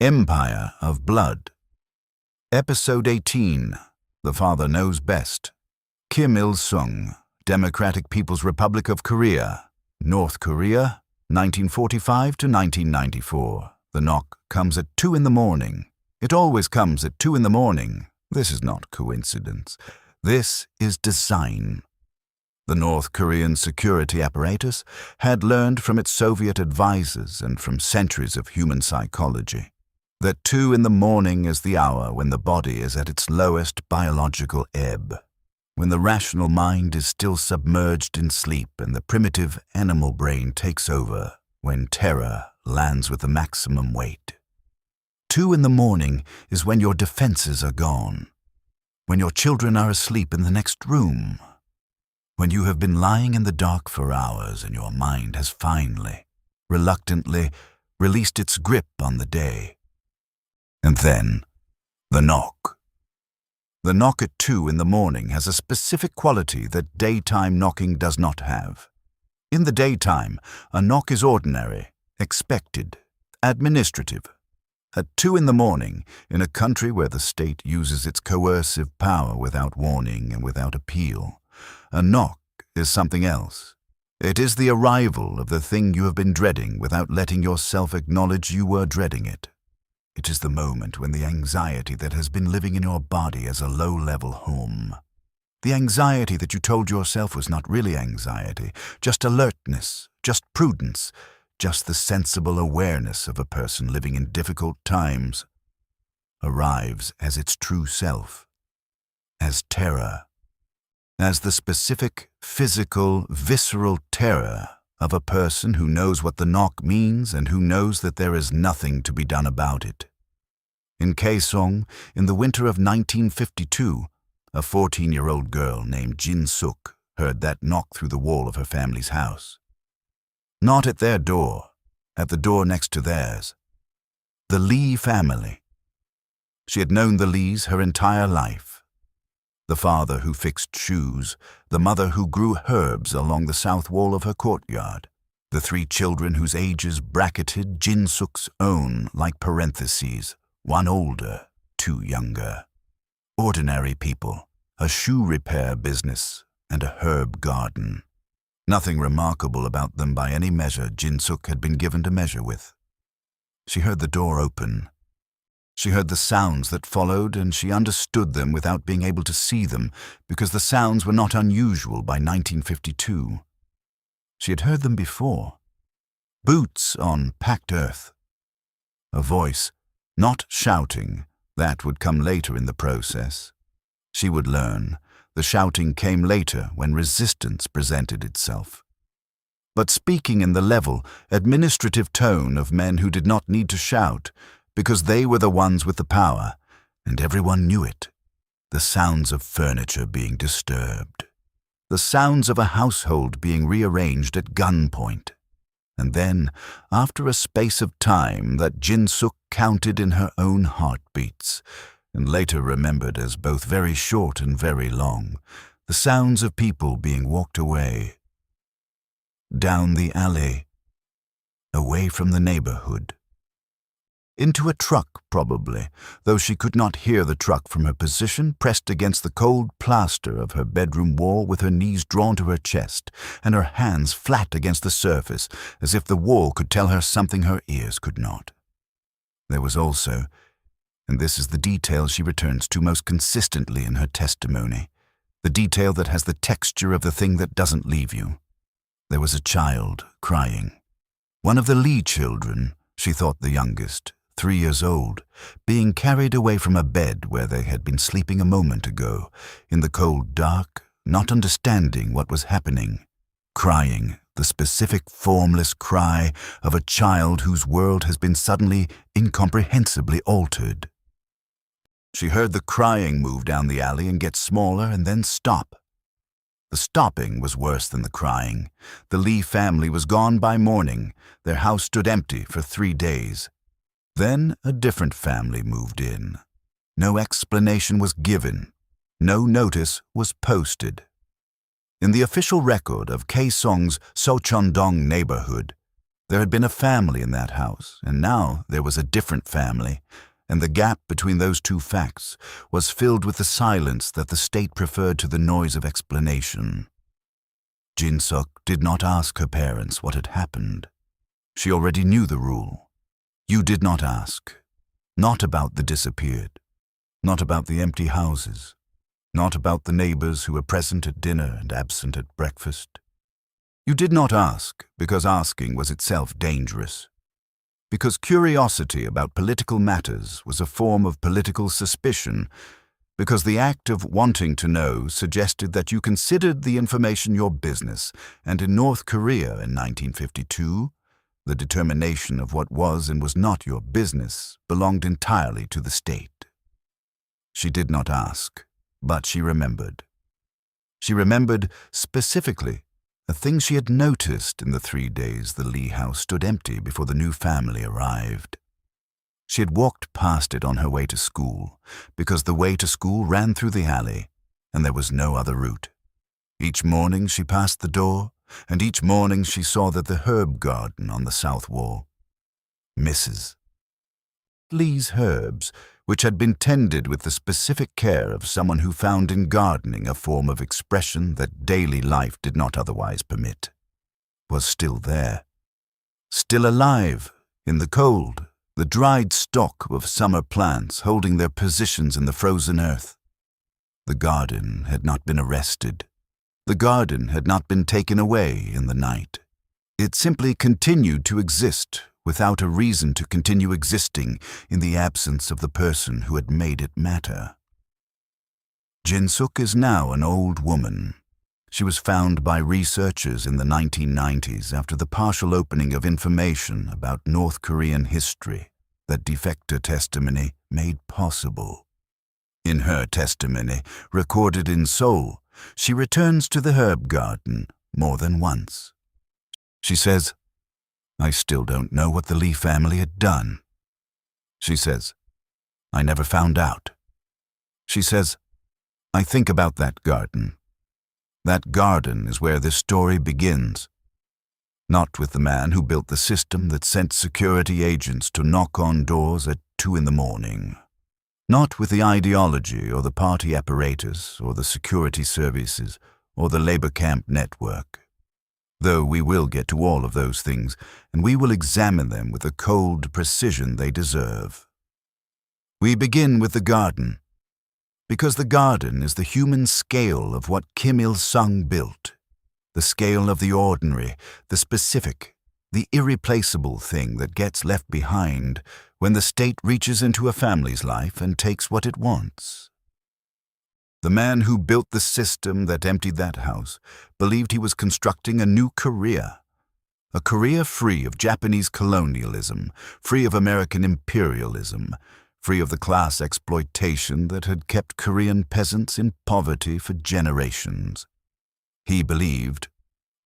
Empire of Blood. Episode 18. The Father Knows Best. Kim Il-sung, Democratic People's Republic of Korea, North Korea, 1945 to 1994. The knock comes at 2 in the morning. It always comes at 2 in the morning. This is not coincidence. This is design. The North Korean security apparatus had learned from its Soviet advisors and from centuries of human psychology that 2 in the morning is the hour when the body is at its lowest biological ebb, when the rational mind is still submerged in sleep and the primitive animal brain takes over, when terror lands with the maximum weight. 2 in the morning is when your defenses are gone, when your children are asleep in the next room, when you have been lying in the dark for hours and your mind has finally, reluctantly, released its grip on the day. And then, the knock. The knock at 2 in the morning has a specific quality that daytime knocking does not have. In the daytime, a knock is ordinary, expected, administrative. At 2 in the morning, in a country where the state uses its coercive power without warning and without appeal, a knock is something else. It is the arrival of the thing you have been dreading without letting yourself acknowledge you were dreading it. It is the moment when the anxiety that has been living in your body as a low-level home, the anxiety that you told yourself was not really anxiety, just alertness, just prudence, just the sensible awareness of a person living in difficult times, arrives as its true self, as terror, as the specific, physical, visceral terror of a person who knows what the knock means and who knows that there is nothing to be done about it. In Kaesong, in the winter of 1952, a 14-year-old girl named Jin-suk heard that knock through the wall of her family's house. Not at their door, at the door next to theirs. The Lee family. She had known the Lees her entire life. The father who fixed shoes, the mother who grew herbs along the south wall of her courtyard, the 3 children whose ages bracketed Jin-suk's own like parentheses, 1 older, 2 younger. Ordinary people, a shoe repair business, and a herb garden. Nothing remarkable about them by any measure Jin-suk had been given to measure with. She heard the door open. She heard the sounds that followed, and she understood them without being able to see them, because the sounds were not unusual by 1952. She had heard them before. Boots on packed earth. A voice, not shouting, that would come later in the process. She would learn. The shouting came later when resistance presented itself. But speaking in the level, administrative tone of men who did not need to shout, because they were the ones with the power, and everyone knew it. The sounds of furniture being disturbed. The sounds of a household being rearranged at gunpoint. And then, after a space of time that Jin-suk counted in her own heartbeats, and later remembered as both very short and very long, the sounds of people being walked away. Down the alley. Away from the neighborhood. Into a truck, probably, though she could not hear the truck from her position, pressed against the cold plaster of her bedroom wall with her knees drawn to her chest and her hands flat against the surface, as if the wall could tell her something her ears could not. There was also, and this is the detail she returns to most consistently in her testimony, the detail that has the texture of the thing that doesn't leave you. There was a child crying. One of the Lee children, she thought the youngest, 3 years old, being carried away from a bed where they had been sleeping a moment ago, in the cold dark, not understanding what was happening, crying, the specific formless cry of a child whose world has been suddenly, incomprehensibly altered. She heard the crying move down the alley and get smaller and then stop. The stopping was worse than the crying. The Lee family was gone by morning. Their house stood empty for 3 days. Then a different family moved in. No explanation was given. No notice was posted. In the official record of Kaesong's Socheondong neighborhood, There had been a family in that house, and now there was a different family, and the gap between those two facts was filled with the silence that the state preferred to the noise of explanation. Jin-suk did not ask her parents what had happened. She already knew the rule. You did not ask. Not about the disappeared. Not about the empty houses. Not about the neighbors who were present at dinner and absent at breakfast. You did not ask because asking was itself dangerous. Because curiosity about political matters was a form of political suspicion, because the act of wanting to know suggested that you considered the information your business, and in North Korea in 1952, the determination of what was and was not your business belonged entirely to the state. She did not ask, but she remembered. She remembered specifically a thing she had noticed in the 3 days the Lee house stood empty before the new family arrived. She had walked past it on her way to school, because the way to school ran through the alley, and there was no other route. Each morning she passed the door, and each morning she saw that the herb garden on the south wall. Mrs. Lee's herbs, which had been tended with the specific care of someone who found in gardening a form of expression that daily life did not otherwise permit, was still there. Still alive, in the cold, the dried stalk of summer plants holding their positions in the frozen earth. The garden had not been arrested. The garden had not been taken away in the night. It simply continued to exist without a reason to continue existing in the absence of the person who had made it matter. Jin-suk is now an old woman. She was found by researchers in the 1990s after the partial opening of information about North Korean history that defector testimony made possible. In her testimony, recorded in Seoul, she returns to the herb garden more than once. She says, "I still don't know what the Lee family had done." She says, "I never found out." She says, "I think about that garden. That garden is where this story begins. Not with the man who built the system that sent security agents to knock on doors at 2 in the morning. Not with the ideology or the party apparatus or the security services or the labor camp network. Though we will get to all of those things, and we will examine them with the cold precision they deserve. We begin with the garden, because the garden is the human scale of what Kim Il-sung built, the scale of the ordinary, the specific, the irreplaceable thing that gets left behind when the state reaches into a family's life and takes what it wants. The man who built the system that emptied that house believed he was constructing a new Korea, a Korea free of Japanese colonialism, free of American imperialism, free of the class exploitation that had kept Korean peasants in poverty for generations. He believed,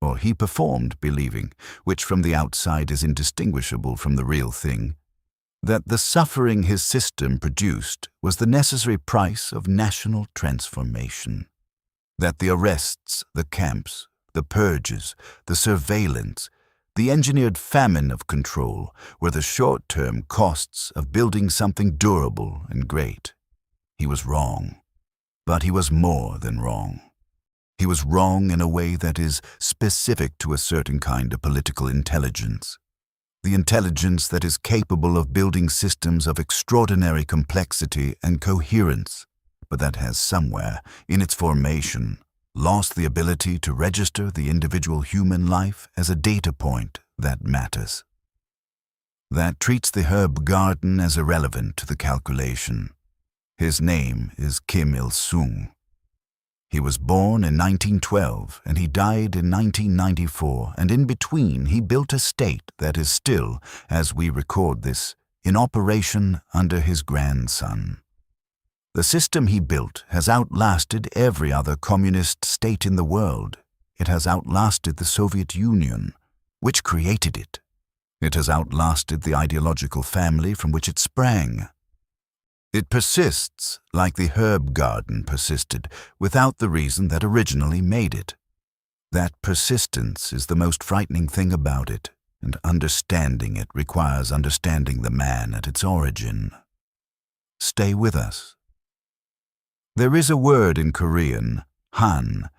or he performed believing, which from the outside is indistinguishable from the real thing, that the suffering his system produced was the necessary price of national transformation, that the arrests, the camps, the purges, the surveillance, the engineered famine of control were the short-term costs of building something durable and great. He was wrong, but he was more than wrong. He was wrong in a way that is specific to a certain kind of political intelligence. The intelligence that is capable of building systems of extraordinary complexity and coherence, but that has somewhere, in its formation, lost the ability to register the individual human life as a data point that matters. That treats the herb garden as irrelevant to the calculation. His name is Kim Il-sung. He was born in 1912 and he died in 1994, and in between he built a state that is still, as we record this, in operation under his grandson. The system he built has outlasted every other communist state in the world. It has outlasted the Soviet Union, which created it. It has outlasted the ideological family from which it sprang. It persists like the herb garden persisted, without the reason that originally made it. That persistence is the most frightening thing about it, and understanding it requires understanding the man at its origin. Stay with us. There is a word in Korean, Han,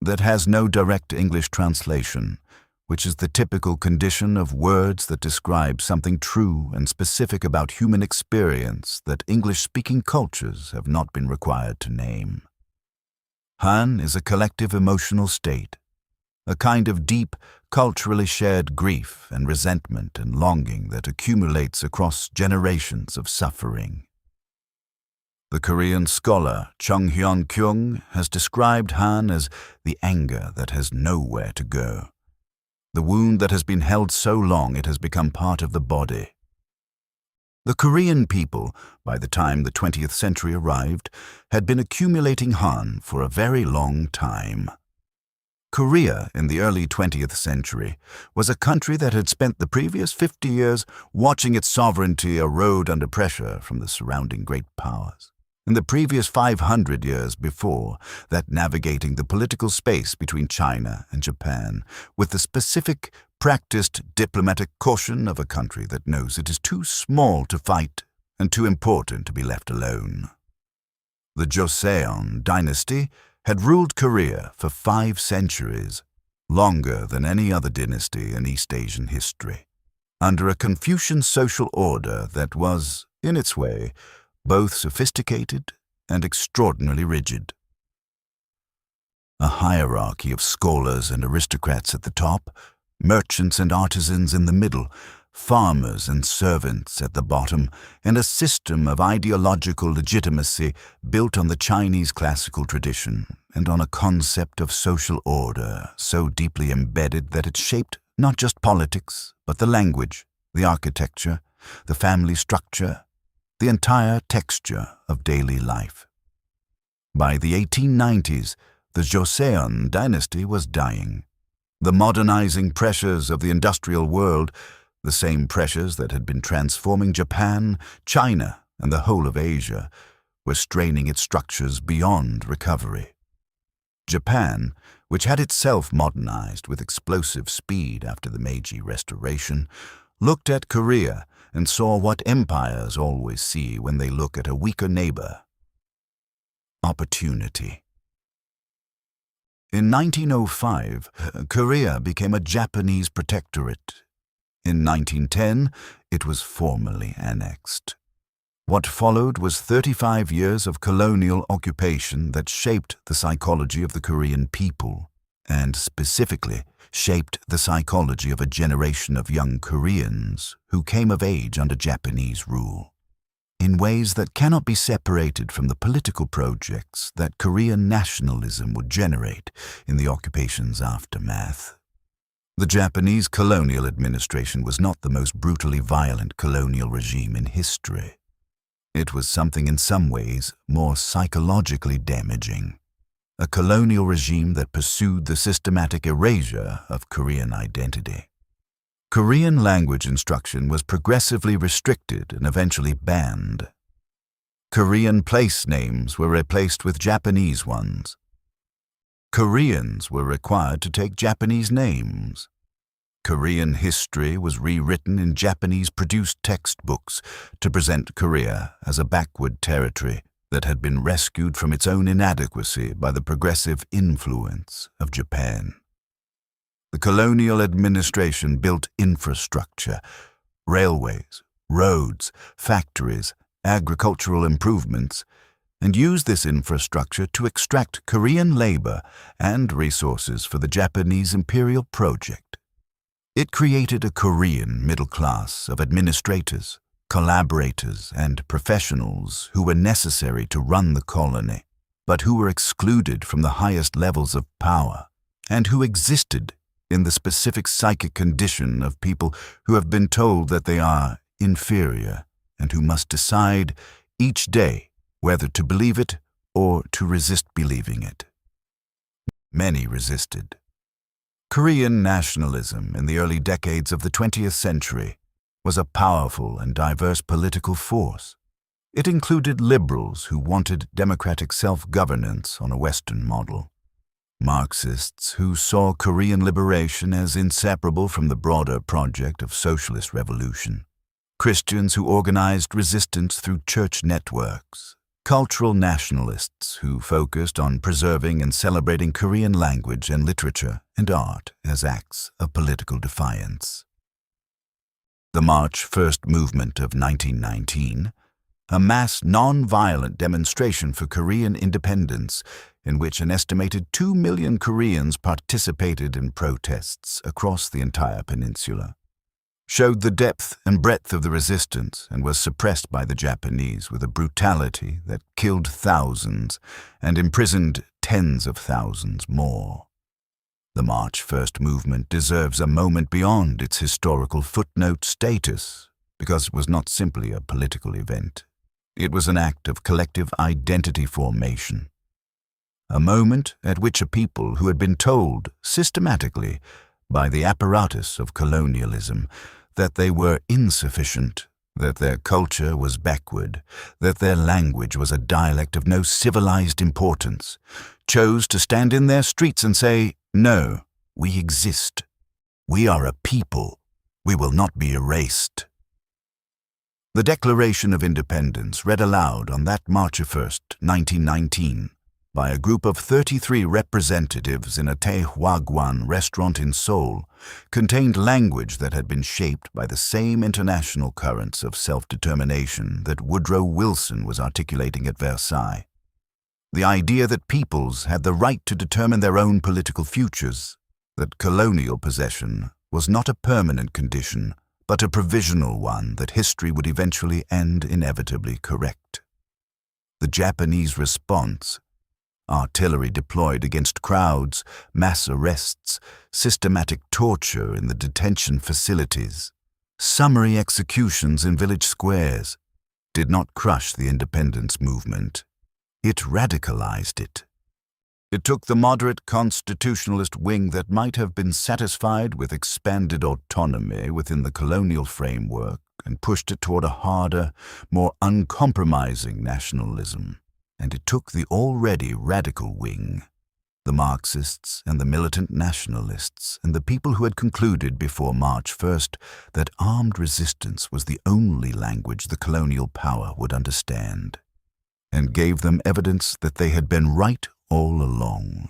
that has no direct English translation, which is the typical condition of words that describe something true and specific about human experience that English-speaking cultures have not been required to name. Han is a collective emotional state, a kind of deep, culturally shared grief and resentment and longing that accumulates across generations of suffering. The Korean scholar Chung Hyun-kyung has described Han as the anger that has nowhere to go, the wound that has been held so long it has become part of the body. The Korean people, by the time the 20th century arrived, had been accumulating Han for a very long time. Korea, in the early 20th century, was a country that had spent the previous 50 years watching its sovereignty erode under pressure from the surrounding great powers. In the previous 500 years before that, navigating the political space between China and Japan with the specific, practiced diplomatic caution of a country that knows it is too small to fight and too important to be left alone. The Joseon dynasty had ruled Korea for 5 centuries, longer than any other dynasty in East Asian history, under a Confucian social order that was, in its way, both sophisticated and extraordinarily rigid. A hierarchy of scholars and aristocrats at the top, merchants and artisans in the middle, farmers and servants at the bottom, and a system of ideological legitimacy built on the Chinese classical tradition and on a concept of social order so deeply embedded that it shaped not just politics, but the language, the architecture, the family structure, the entire texture of daily life. By the 1890s, the Joseon dynasty was dying. The modernizing pressures of the industrial world, the same pressures that had been transforming Japan, China, and the whole of Asia, were straining its structures beyond recovery. Japan, which had itself modernized with explosive speed after the Meiji Restoration, looked at Korea and saw what empires always see when they look at a weaker neighbor: opportunity. In 1905, Korea became a Japanese protectorate. In 1910, it was formally annexed. What followed was 35 years of colonial occupation that shaped the psychology of the Korean people, and specifically shaped the psychology of a generation of young Koreans who came of age under Japanese rule, in ways that cannot be separated from the political projects that Korean nationalism would generate in the occupation's aftermath. The Japanese colonial administration was not the most brutally violent colonial regime in history. It was something in some ways more psychologically damaging. A colonial regime that pursued the systematic erasure of Korean identity. Korean language instruction was progressively restricted and eventually banned. Korean place names were replaced with Japanese ones. Koreans were required to take Japanese names. Korean history was rewritten in Japanese-produced textbooks to present Korea as a backward territory that had been rescued from its own inadequacy by the progressive influence of Japan. The colonial administration built infrastructure, railways, roads, factories, agricultural improvements, and used this infrastructure to extract Korean labor and resources for the Japanese imperial project. It created a Korean middle class of administrators, collaborators, and professionals who were necessary to run the colony, but who were excluded from the highest levels of power, and who existed in the specific psychic condition of people who have been told that they are inferior and who must decide each day whether to believe it or to resist believing it. Many resisted. Korean nationalism in the early decades of the 20th century was a powerful and diverse political force. It included liberals who wanted democratic self-governance on a Western model, Marxists who saw Korean liberation as inseparable from the broader project of socialist revolution, Christians who organized resistance through church networks, cultural nationalists who focused on preserving and celebrating Korean language and literature and art as acts of political defiance. The March 1st movement of 1919, a mass non-violent demonstration for Korean independence in which an estimated 2 million Koreans participated in protests across the entire peninsula, showed the depth and breadth of the resistance and was suppressed by the Japanese with a brutality that killed thousands and imprisoned tens of thousands more. The March 1st movement deserves a moment beyond its historical footnote status because it was not simply a political event. It was an act of collective identity formation. A moment at which a people who had been told systematically by the apparatus of colonialism that they were insufficient, that their culture was backward, that their language was a dialect of no civilized importance, chose to stand in their streets and say, "No, we exist. We are a people. We will not be erased." The Declaration of Independence, read aloud on that March 1st, 1919, by a group of 33 representatives in a Taehwagwan restaurant in Seoul, contained language that had been shaped by the same international currents of self-determination that Woodrow Wilson was articulating at Versailles. The idea that peoples had the right to determine their own political futures, that colonial possession was not a permanent condition, but a provisional one that history would eventually and inevitably correct. The Japanese response, artillery deployed against crowds, mass arrests, systematic torture in the detention facilities, summary executions in village squares, did not crush the independence movement. It radicalized it. It took the moderate constitutionalist wing that might have been satisfied with expanded autonomy within the colonial framework and pushed it toward a harder, more uncompromising nationalism. And it took the already radical wing, the Marxists and the militant nationalists and the people who had concluded before March 1st that armed resistance was the only language the colonial power would understand, and gave them evidence that they had been right all along.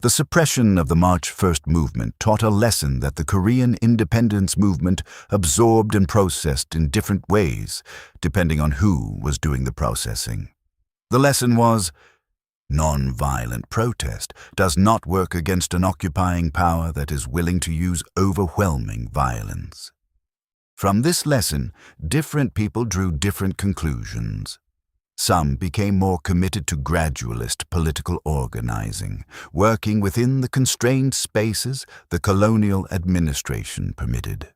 The suppression of the March 1st movement taught a lesson that the Korean independence movement absorbed and processed in different ways, depending on who was doing the processing. The lesson was, non-violent protest does not work against an occupying power that is willing to use overwhelming violence. From this lesson, different people drew different conclusions. Some became more committed to gradualist political organizing, working within the constrained spaces the colonial administration permitted.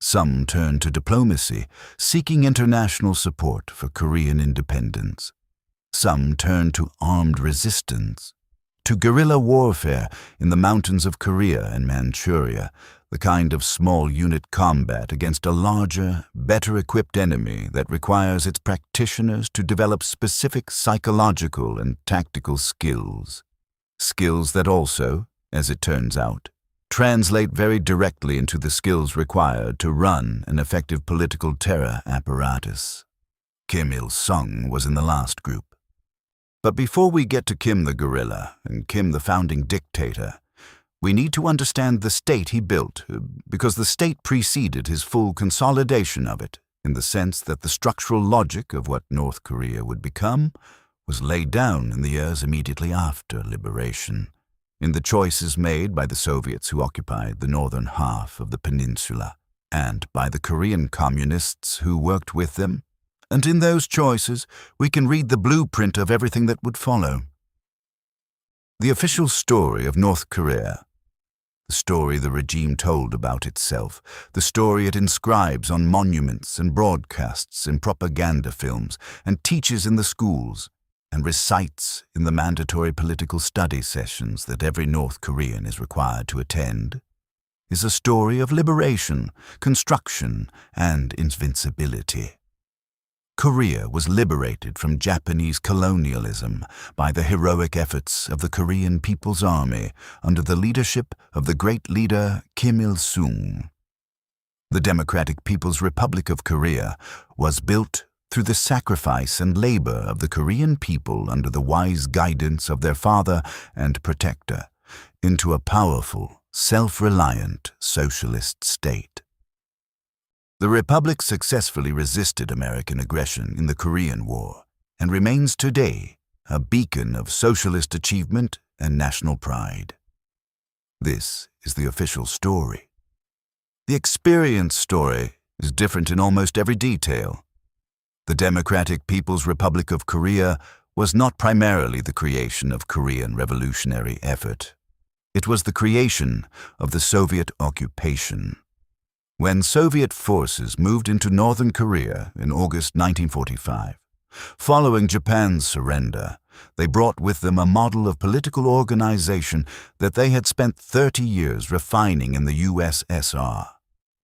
Some turned to diplomacy, seeking international support for Korean independence. Some turned to armed resistance, to guerrilla warfare in the mountains of Korea and Manchuria, the kind of small unit combat against a larger, better-equipped enemy that requires its practitioners to develop specific psychological and tactical skills. Skills that also, as it turns out, translate very directly into the skills required to run an effective political terror apparatus. Kim Il-sung was in the last group. But before we get to Kim the guerrilla and Kim the founding dictator, we need to understand the state he built, because the state preceded his full consolidation of it, in the sense that the structural logic of what North Korea would become was laid down in the years immediately after liberation, in the choices made by the Soviets who occupied the northern half of the peninsula, and by the Korean communists who worked with them. And in those choices, we can read the blueprint of everything that would follow. The official story of North Korea, the story the regime told about itself, the story it inscribes on monuments and broadcasts in propaganda films and teaches in the schools and recites in the mandatory political study sessions that every North Korean is required to attend, is a story of liberation, construction, and invincibility. Korea was liberated from Japanese colonialism by the heroic efforts of the Korean People's Army under the leadership of the great leader Kim Il-sung. The Democratic People's Republic of Korea was built through the sacrifice and labor of the Korean people under the wise guidance of their father and protector into a powerful, self-reliant socialist state. The Republic successfully resisted American aggression in the Korean War and remains today a beacon of socialist achievement and national pride. This is the official story. The experience story is different in almost every detail. The Democratic People's Republic of Korea was not primarily the creation of Korean revolutionary effort. It was the creation of the Soviet occupation. When Soviet forces moved into northern Korea in August 1945, following Japan's surrender, they brought with them a model of political organization that they had spent 30 years refining in the USSR,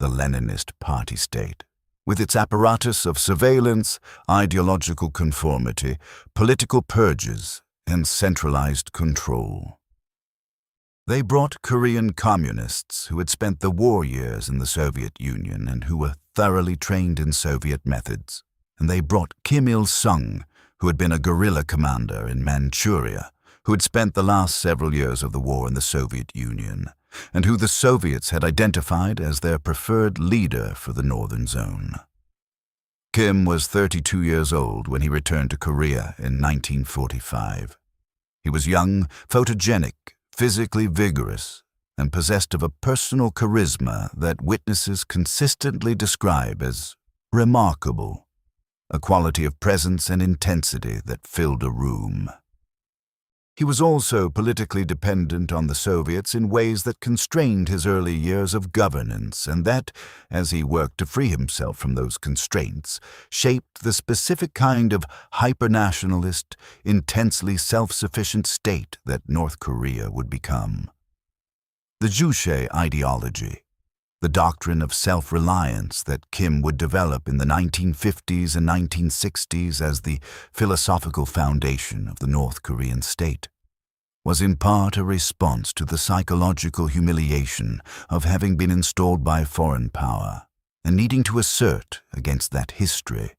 the Leninist party state, with its apparatus of surveillance, ideological conformity, political purges, and centralized control. They brought Korean communists who had spent the war years in the Soviet Union and who were thoroughly trained in Soviet methods. And they brought Kim Il-sung, who had been a guerrilla commander in Manchuria, who had spent the last several years of the war in the Soviet Union, and who the Soviets had identified as their preferred leader for the Northern Zone. Kim was 32 years old when he returned to Korea in 1945. He was young, photogenic, physically vigorous, and possessed of a personal charisma that witnesses consistently describe as remarkable, a quality of presence and intensity that filled a room. He was also politically dependent on the Soviets in ways that constrained his early years of governance and that, as he worked to free himself from those constraints, shaped the specific kind of hyper-nationalist, intensely self-sufficient state that North Korea would become. The Juche ideology, the doctrine of self-reliance that Kim would develop in the 1950s and 1960s as the philosophical foundation of the North Korean state, was in part a response to the psychological humiliation of having been installed by foreign power and needing to assert against that history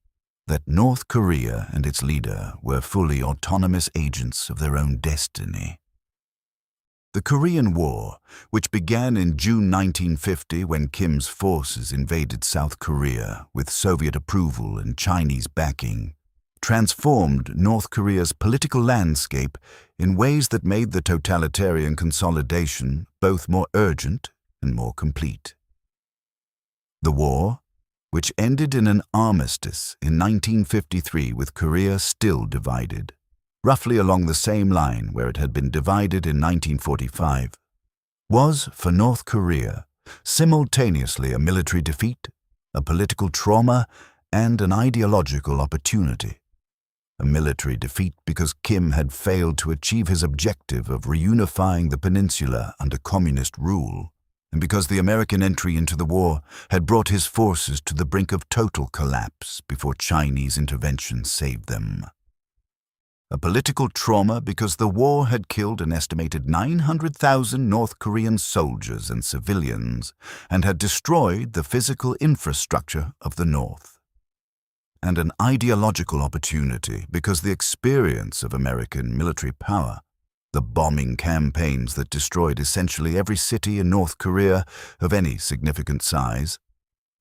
that North Korea and its leader were fully autonomous agents of their own destiny. The Korean War, which began in June 1950 when Kim's forces invaded South Korea with Soviet approval and Chinese backing, transformed North Korea's political landscape in ways that made the totalitarian consolidation both more urgent and more complete. The war, which ended in an armistice in 1953 with Korea still divided, roughly along the same line where it had been divided in 1945, was, for North Korea, simultaneously a military defeat, a political trauma, and an ideological opportunity. A military defeat because Kim had failed to achieve his objective of reunifying the peninsula under communist rule, and because the American entry into the war had brought his forces to the brink of total collapse before Chinese intervention saved them. A political trauma because the war had killed an estimated 900,000 North Korean soldiers and civilians and had destroyed the physical infrastructure of the North. And an ideological opportunity because the experience of American military power, the bombing campaigns that destroyed essentially every city in North Korea of any significant size,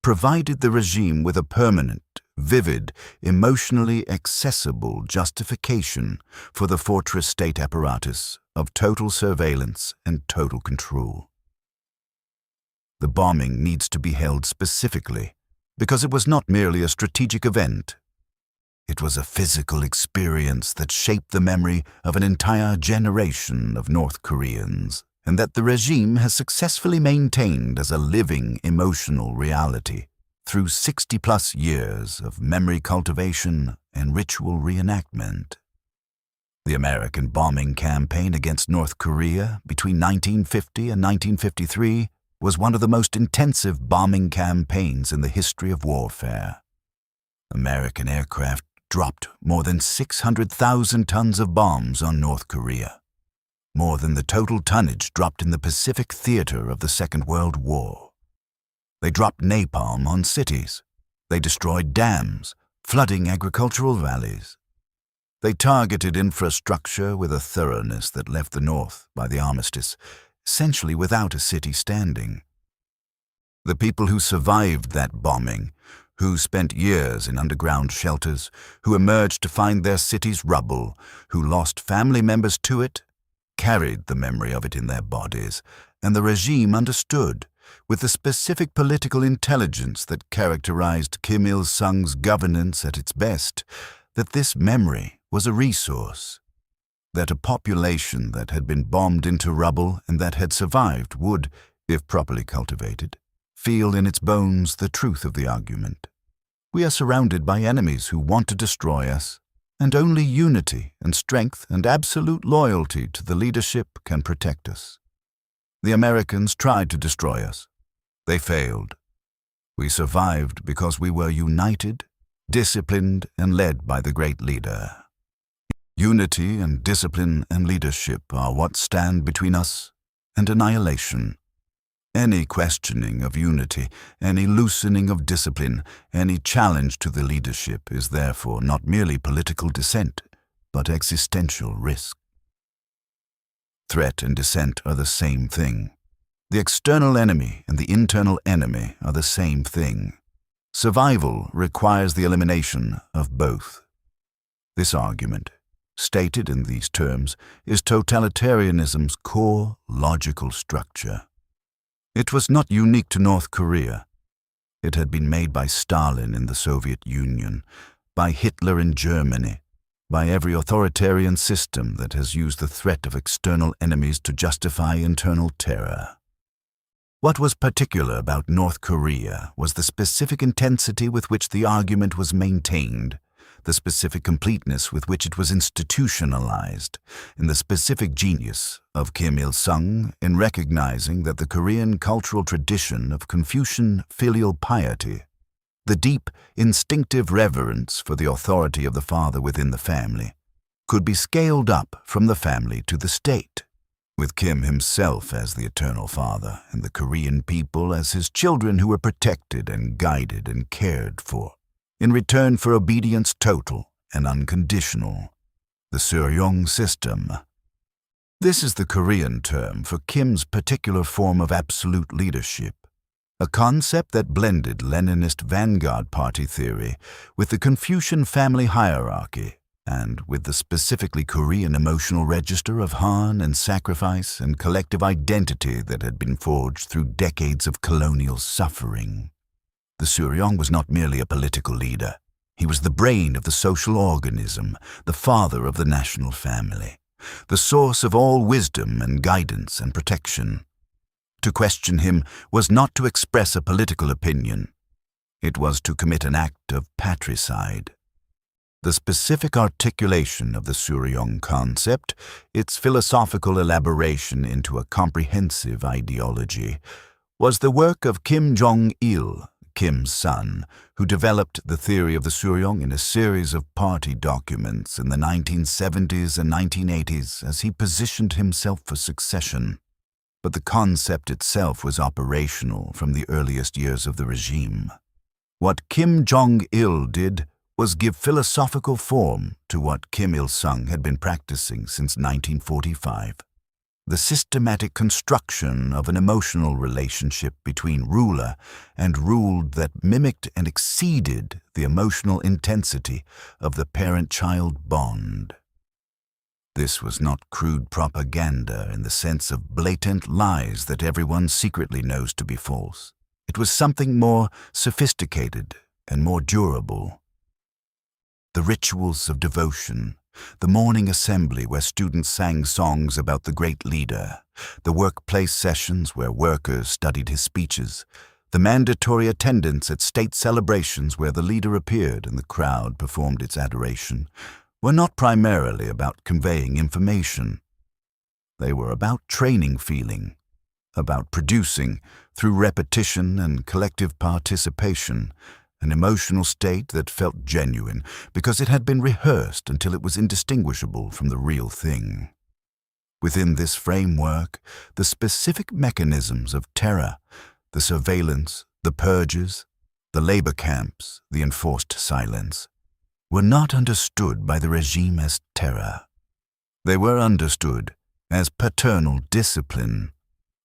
provided the regime with a permanent, vivid, emotionally accessible justification for the fortress state apparatus of total surveillance and total control. The bombing needs to be held specifically because it was not merely a strategic event. It was a physical experience that shaped the memory of an entire generation of North Koreans, and that the regime has successfully maintained as a living emotional reality through 60-plus years of memory cultivation and ritual reenactment. The American bombing campaign against North Korea between 1950 and 1953 was one of the most intensive bombing campaigns in the history of warfare. American aircraft dropped more than 600,000 tons of bombs on North Korea, more than the total tonnage dropped in the Pacific theater of the Second World War. They dropped napalm on cities. They destroyed dams, flooding agricultural valleys. They targeted infrastructure with a thoroughness that left the North, by the armistice, essentially without a city standing. The people who survived that bombing, who spent years in underground shelters, who emerged to find their city's rubble, who lost family members to it, carried the memory of it in their bodies, and the regime understood, with the specific political intelligence that characterized Kim Il-sung's governance at its best, that this memory was a resource, that a population that had been bombed into rubble and that had survived would, if properly cultivated, feel in its bones the truth of the argument. We are surrounded by enemies who want to destroy us, and only unity and strength and absolute loyalty to the leadership can protect us. The Americans tried to destroy us. They failed. We survived because we were united, disciplined, and led by the great leader. Unity and discipline and leadership are what stand between us and annihilation. Any questioning of unity, any loosening of discipline, any challenge to the leadership is therefore not merely political dissent, but existential risk. Threat and dissent are the same thing. The external enemy and the internal enemy are the same thing. Survival requires the elimination of both. This argument, stated in these terms, is totalitarianism's core logical structure. It was not unique to North Korea. It had been made by Stalin in the Soviet Union, by Hitler in Germany, by every authoritarian system that has used the threat of external enemies to justify internal terror. What was particular about North Korea was the specific intensity with which the argument was maintained, the specific completeness with which it was institutionalized, and the specific genius of Kim Il-sung in recognizing that the Korean cultural tradition of Confucian filial piety, the deep, instinctive reverence for the authority of the father within the family, could be scaled up from the family to the state, with Kim himself as the eternal father and the Korean people as his children who were protected and guided and cared for, in return for obedience total and unconditional, the Suryong system. This is the Korean term for Kim's particular form of absolute leadership, a concept that blended Leninist vanguard party theory with the Confucian family hierarchy and with the specifically Korean emotional register of Han and sacrifice and collective identity that had been forged through decades of colonial suffering. The Suryong was not merely a political leader. He was the brain of the social organism, the father of the national family, the source of all wisdom and guidance and protection. To question him was not to express a political opinion. It was to commit an act of patricide. The specific articulation of the Suryong concept, its philosophical elaboration into a comprehensive ideology, was the work of Kim Jong-il, Kim's son, who developed the theory of the Suryong in a series of party documents in the 1970s and 1980s as he positioned himself for succession. But the concept itself was operational from the earliest years of the regime. What Kim Jong-il did was give philosophical form to what Kim Il-sung had been practicing since 1945. The systematic construction of an emotional relationship between ruler and ruled that mimicked and exceeded the emotional intensity of the parent-child bond. This was not crude propaganda in the sense of blatant lies that everyone secretly knows to be false. It was something more sophisticated and more durable. The rituals of devotion, the morning assembly where students sang songs about the great leader, the workplace sessions where workers studied his speeches, the mandatory attendance at state celebrations where the leader appeared and the crowd performed its adoration, were not primarily about conveying information. They were about training feeling, about producing, through repetition and collective participation, an emotional state that felt genuine because it had been rehearsed until it was indistinguishable from the real thing. Within this framework, the specific mechanisms of terror, the surveillance, the purges, the labor camps, the enforced silence, were not understood by the regime as terror. They were understood as paternal discipline.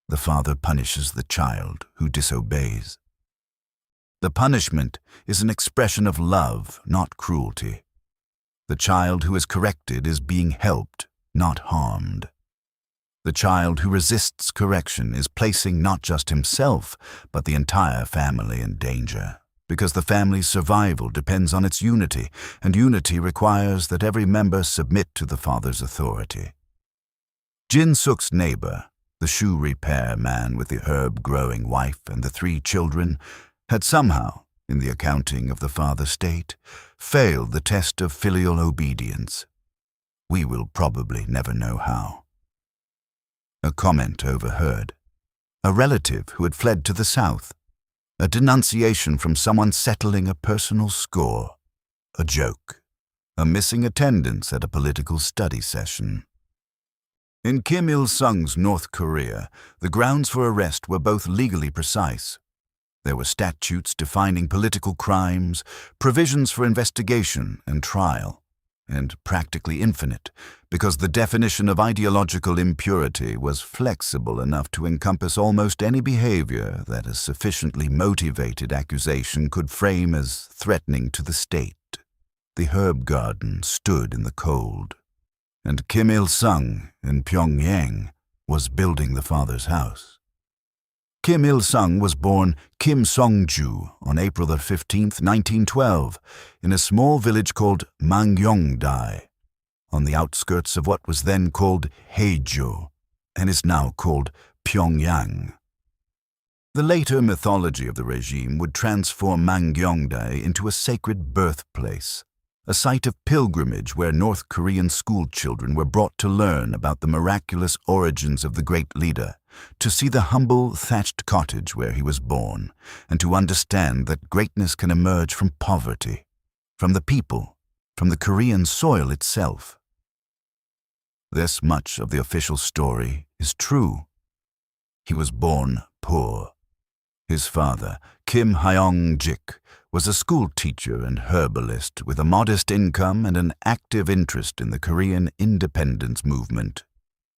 The father punishes the child who disobeys. The punishment is an expression of love, not cruelty. The child who is corrected is being helped, not harmed. The child who resists correction is placing not just himself, but the entire family in danger, because the family's survival depends on its unity, and unity requires that every member submit to the father's authority. Jin Suk's neighbor, the shoe repair man with the herb-growing wife and the 3 children, had somehow, in the accounting of the father state, failed the test of filial obedience. We will probably never know how. A comment overheard. A relative who had fled to the south. A denunciation from someone settling a personal score. A joke. A missing attendance at a political study session. In Kim Il-sung's North Korea, the grounds for arrest were both legally precise. There were statutes defining political crimes, provisions for investigation and trial, and practically infinite, because the definition of ideological impurity was flexible enough to encompass almost any behavior that a sufficiently motivated accusation could frame as threatening to the state. The herb garden stood in the cold, and Kim Il-sung in Pyongyang was building the father's house. Kim Il-sung was born Kim Song-ju on April 15, 1912, in a small village called Mangyongdae, on the outskirts of what was then called Haeju, and is now called Pyongyang. The later mythology of the regime would transform Mangyongdae into a sacred birthplace, a site of pilgrimage where North Korean school children were brought to learn about the miraculous origins of the great leader, to see the humble thatched cottage where he was born, and to understand that greatness can emerge from poverty, from the people, from the Korean soil itself. This much of the official story is true. He was born poor. His father, Kim Hyong-jik, was a school teacher and herbalist with a modest income and an active interest in the Korean independence movement.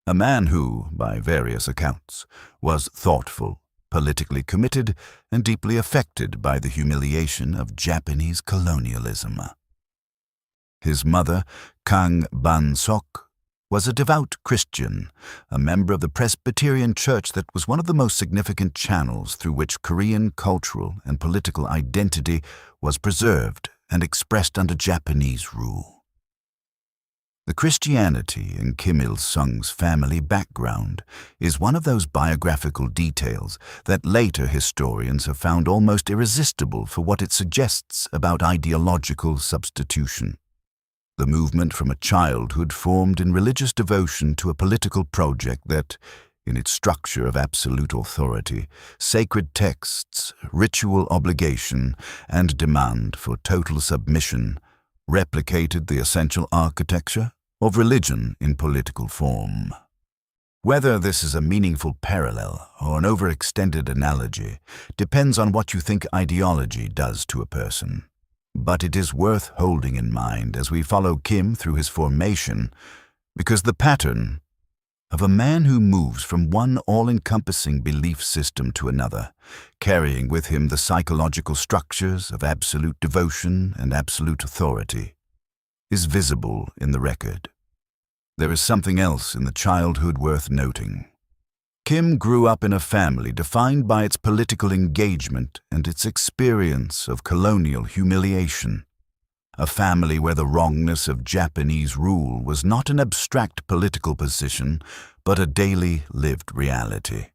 A man who, by various accounts, was thoughtful, politically committed, and deeply affected by the humiliation of Japanese colonialism. His mother, Kang Ban-sok, was a devout Christian, a member of the Presbyterian Church that was one of the most significant channels through which Korean cultural and political identity was preserved and expressed under Japanese rule. The Christianity in Kim Il-sung's family background is one of those biographical details that later historians have found almost irresistible for what it suggests about ideological substitution. The movement from a childhood formed in religious devotion to a political project that, in its structure of absolute authority, sacred texts, ritual obligation, and demand for total submission, replicated the essential architecture of religion in political form. Whether this is a meaningful parallel or an overextended analogy depends on what you think ideology does to a person. But it is worth holding in mind as we follow Kim through his formation, because the pattern of a man who moves from one all-encompassing belief system to another, carrying with him the psychological structures of absolute devotion and absolute authority, is visible in the record. There is something else in the childhood worth noting. Kim grew up in a family defined by its political engagement and its experience of colonial humiliation. A family where the wrongness of Japanese rule was not an abstract political position, but a daily lived reality.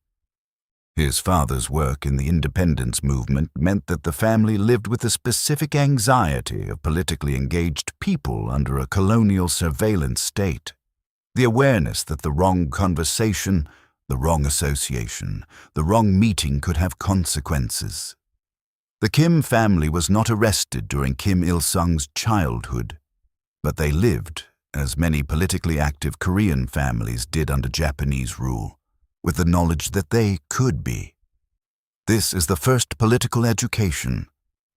His father's work in the independence movement meant that the family lived with the specific anxiety of politically engaged people under a colonial surveillance state. The awareness that the wrong conversation, the wrong association, the wrong meeting could have consequences. The Kim family was not arrested during Kim Il-sung's childhood, but they lived, as many politically active Korean families did under Japanese rule, with the knowledge that they could be. This is the first political education,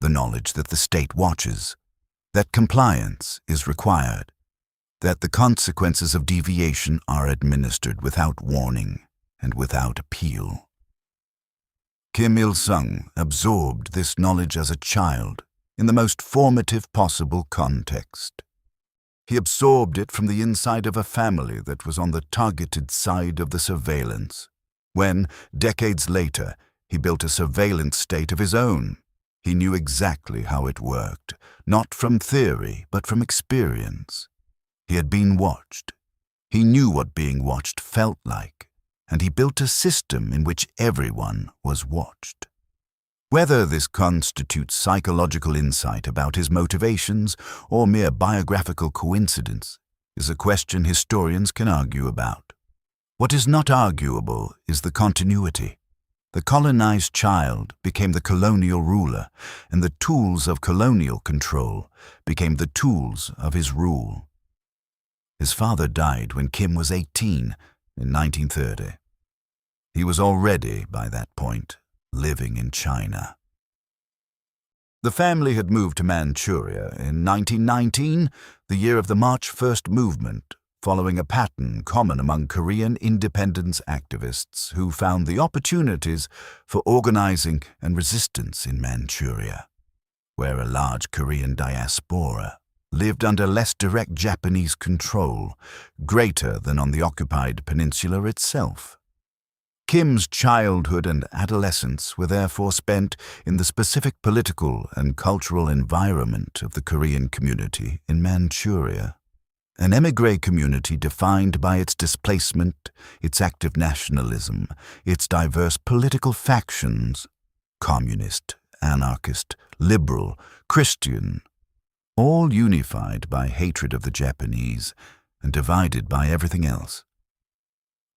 the knowledge that the state watches, that compliance is required, that the consequences of deviation are administered without warning and without appeal. Kim Il-sung absorbed this knowledge as a child in the most formative possible context. He absorbed it from the inside of a family that was on the targeted side of the surveillance. When, decades later, he built a surveillance state of his own, he knew exactly how it worked, not from theory, but from experience. He had been watched. He knew what being watched felt like, and he built a system in which everyone was watched. Whether this constitutes psychological insight about his motivations or mere biographical coincidence is a question historians can argue about. What is not arguable is the continuity. The colonized child became the colonial ruler, and the tools of colonial control became the tools of his rule. His father died when Kim was 18 in 1930. He was already, by that point, living in China. The family had moved to Manchuria in 1919, the year of the March 1st movement, following a pattern common among Korean independence activists who found the opportunities for organizing and resistance in Manchuria, where a large Korean diaspora lived under less direct Japanese control, greater than on the occupied peninsula itself. Kim's childhood and adolescence were therefore spent in the specific political and cultural environment of the Korean community in Manchuria, an émigré community defined by its displacement, its active nationalism, its diverse political factions, communist, anarchist, liberal, Christian, all unified by hatred of the Japanese and divided by everything else.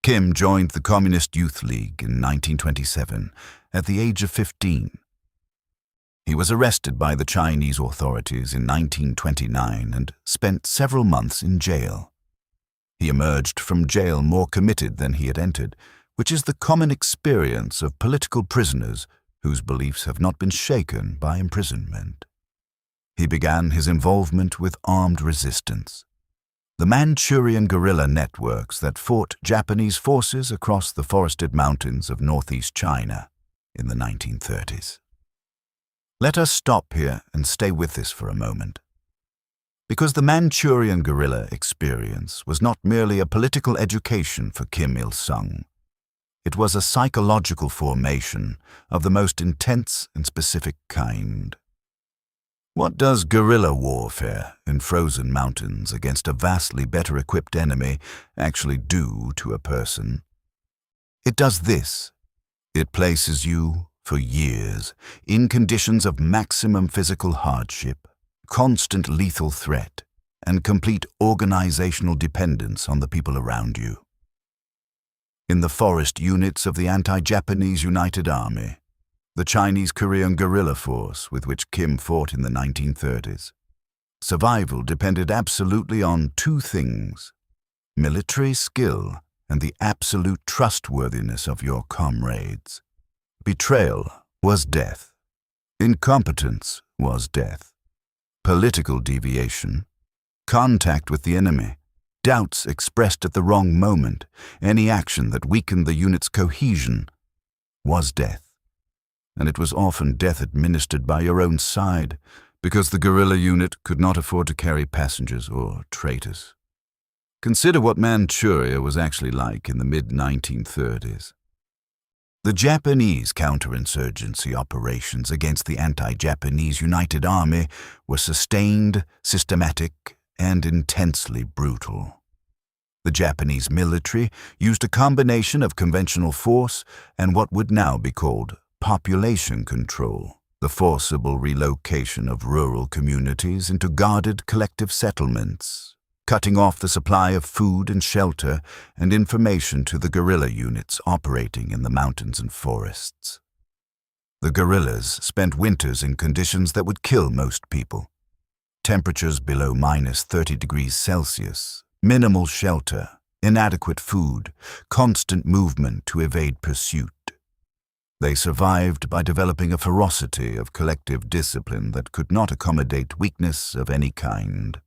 Kim joined the Communist Youth League in 1927 at the age of 15. He was arrested by the Chinese authorities in 1929 and spent several months in jail. He emerged from jail more committed than he had entered, which is the common experience of political prisoners whose beliefs have not been shaken by imprisonment. He began his involvement with armed resistance. The Manchurian guerrilla networks that fought Japanese forces across the forested mountains of northeast China in the 1930s. Let us stop here and stay with this for a moment. Because the Manchurian guerrilla experience was not merely a political education for Kim Il-sung. It was a psychological formation of the most intense and specific kind. What does guerrilla warfare in frozen mountains against a vastly better equipped enemy actually do to a person? It does this. It places you, for years, in conditions of maximum physical hardship, constant lethal threat, and complete organizational dependence on the people around you. In the forest units of the anti-Japanese United Army, the Chinese-Korean guerrilla force with which Kim fought in the 1930s, survival depended absolutely on two things: military skill and the absolute trustworthiness of your comrades. Betrayal was death. Incompetence was death. Political deviation, contact with the enemy, doubts expressed at the wrong moment, any action that weakened the unit's cohesion was death. And it was often death administered by your own side, because the guerrilla unit could not afford to carry passengers or traitors. Consider what Manchuria was actually like in the mid-1930s. The Japanese counterinsurgency operations against the anti-Japanese United Army were sustained, systematic, and intensely brutal. The Japanese military used a combination of conventional force and what would now be called population control, the forcible relocation of rural communities into guarded collective settlements, cutting off the supply of food and shelter and information to the guerrilla units operating in the mountains and forests. The guerrillas spent winters in conditions that would kill most people. Temperatures below -30 degrees Celsius, minimal shelter, inadequate food, constant movement to evade pursuit. They survived by developing a ferocity of collective discipline that could not accommodate weakness of any kind.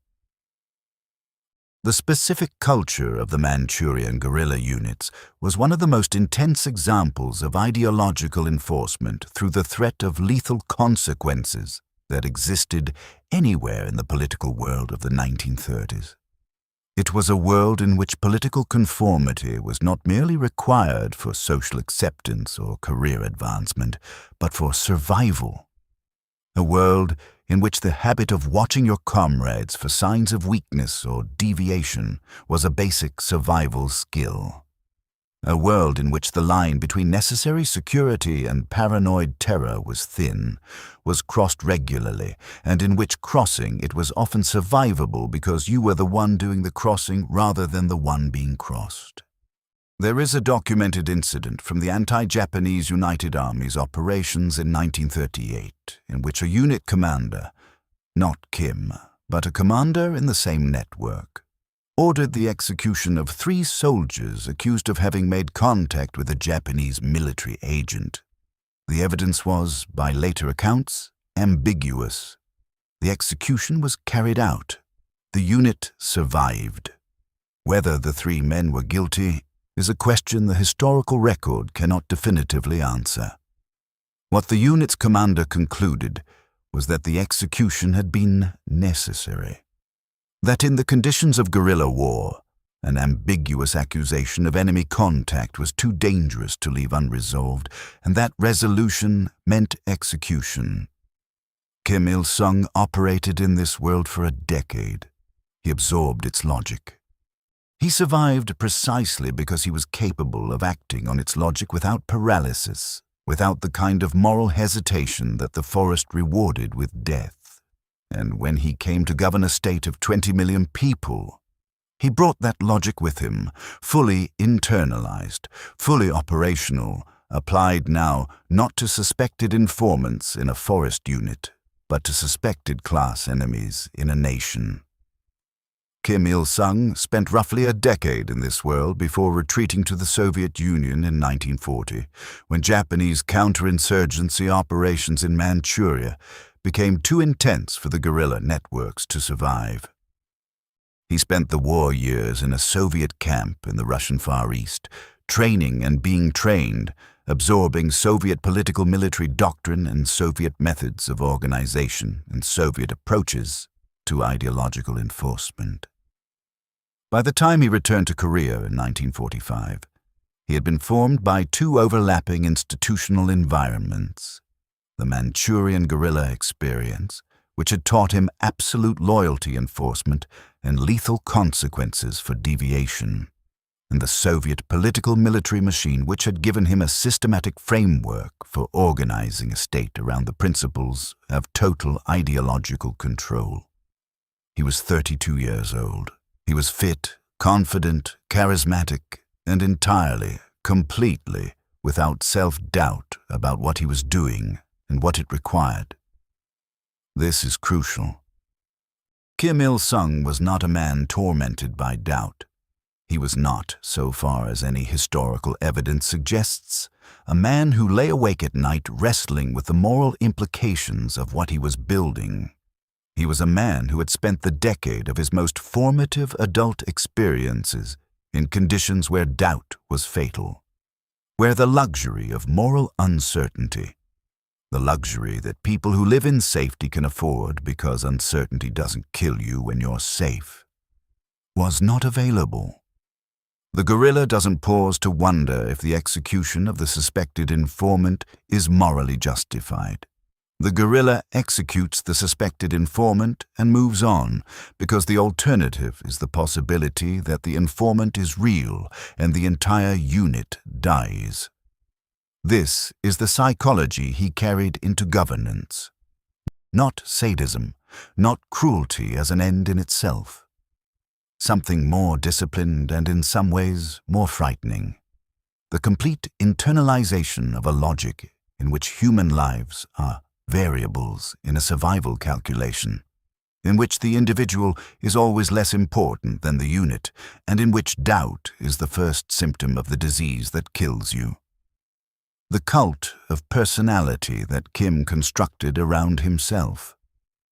The specific culture of the Manchurian guerrilla units was one of the most intense examples of ideological enforcement through the threat of lethal consequences that existed anywhere in the political world of the 1930s. It was a world in which political conformity was not merely required for social acceptance or career advancement, but for survival. A world in which the habit of watching your comrades for signs of weakness or deviation was a basic survival skill. A world in which the line between necessary security and paranoid terror was thin, was crossed regularly, and in which crossing it was often survivable because you were the one doing the crossing rather than the one being crossed. There is a documented incident from the anti-Japanese United Army's operations in 1938, in which a unit commander, not Kim, but a commander in the same network, ordered the execution of 3 soldiers accused of having made contact with a Japanese military agent. The evidence was, by later accounts, ambiguous. The execution was carried out. The unit survived. Whether the 3 men were guilty is a question the historical record cannot definitively answer. What the unit's commander concluded was that the execution had been necessary. That in the conditions of guerrilla war, an ambiguous accusation of enemy contact was too dangerous to leave unresolved, and that resolution meant execution. Kim Il-sung operated in this world for a decade. He absorbed its logic. He survived precisely because he was capable of acting on its logic without paralysis, without the kind of moral hesitation that the forest rewarded with death. And when he came to govern a state of 20 million people, he brought that logic with him, fully internalized, fully operational, applied now not to suspected informants in a forest unit, but to suspected class enemies in a nation. Kim Il-sung spent roughly a decade in this world before retreating to the Soviet Union in 1940, when Japanese counterinsurgency operations in Manchuria became too intense for the guerrilla networks to survive. He spent the war years in a Soviet camp in the Russian Far East, training and being trained, absorbing Soviet political military doctrine and Soviet methods of organization and Soviet approaches to ideological enforcement. By the time he returned to Korea in 1945, he had been formed by 2 overlapping institutional environments: the Manchurian guerrilla experience, which had taught him absolute loyalty enforcement and lethal consequences for deviation, and the Soviet political military machine, which had given him a systematic framework for organizing a state around the principles of total ideological control. He was 32 years old. He was fit, confident, charismatic, and entirely, completely, without self-doubt about what he was doing and what it required. This is crucial. Kim Il-sung was not a man tormented by doubt. He was not, so far as any historical evidence suggests, a man who lay awake at night wrestling with the moral implications of what he was building. He was a man who had spent the decade of his most formative adult experiences in conditions where doubt was fatal, where the luxury of moral uncertainty, the luxury that people who live in safety can afford because uncertainty doesn't kill you when you're safe, was not available. The guerrilla doesn't pause to wonder if the execution of the suspected informant is morally justified. The guerrilla executes the suspected informant and moves on, because the alternative is the possibility that the informant is real and the entire unit dies. This is the psychology he carried into governance. Not sadism, not cruelty as an end in itself. Something more disciplined and in some ways more frightening. The complete internalization of a logic in which human lives are variables in a survival calculation, in which the individual is always less important than the unit, and in which doubt is the first symptom of the disease that kills you. The cult of personality that Kim constructed around himself.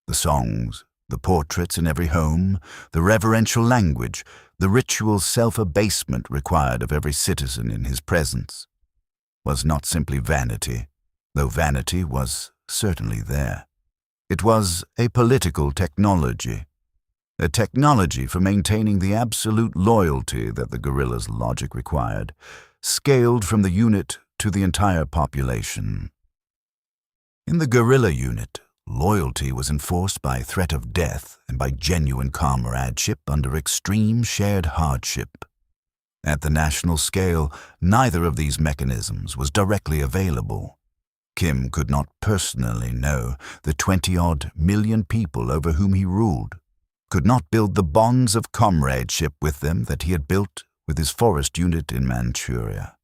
The songs, the portraits in every home, the reverential language, the ritual self-abasement required of every citizen in his presence, was not simply vanity, though vanity was certainly there. It was a political technology, a technology for maintaining the absolute loyalty that the guerrilla's logic required, scaled from the unit to the entire population. In the guerrilla unit, loyalty was enforced by threat of death and by genuine comradeship under extreme shared hardship. At the national scale, neither of these mechanisms was directly available. Kim could not personally know the 20-odd million people over whom he ruled, could not build the bonds of comradeship with them that he had built with his forest unit in Manchuria.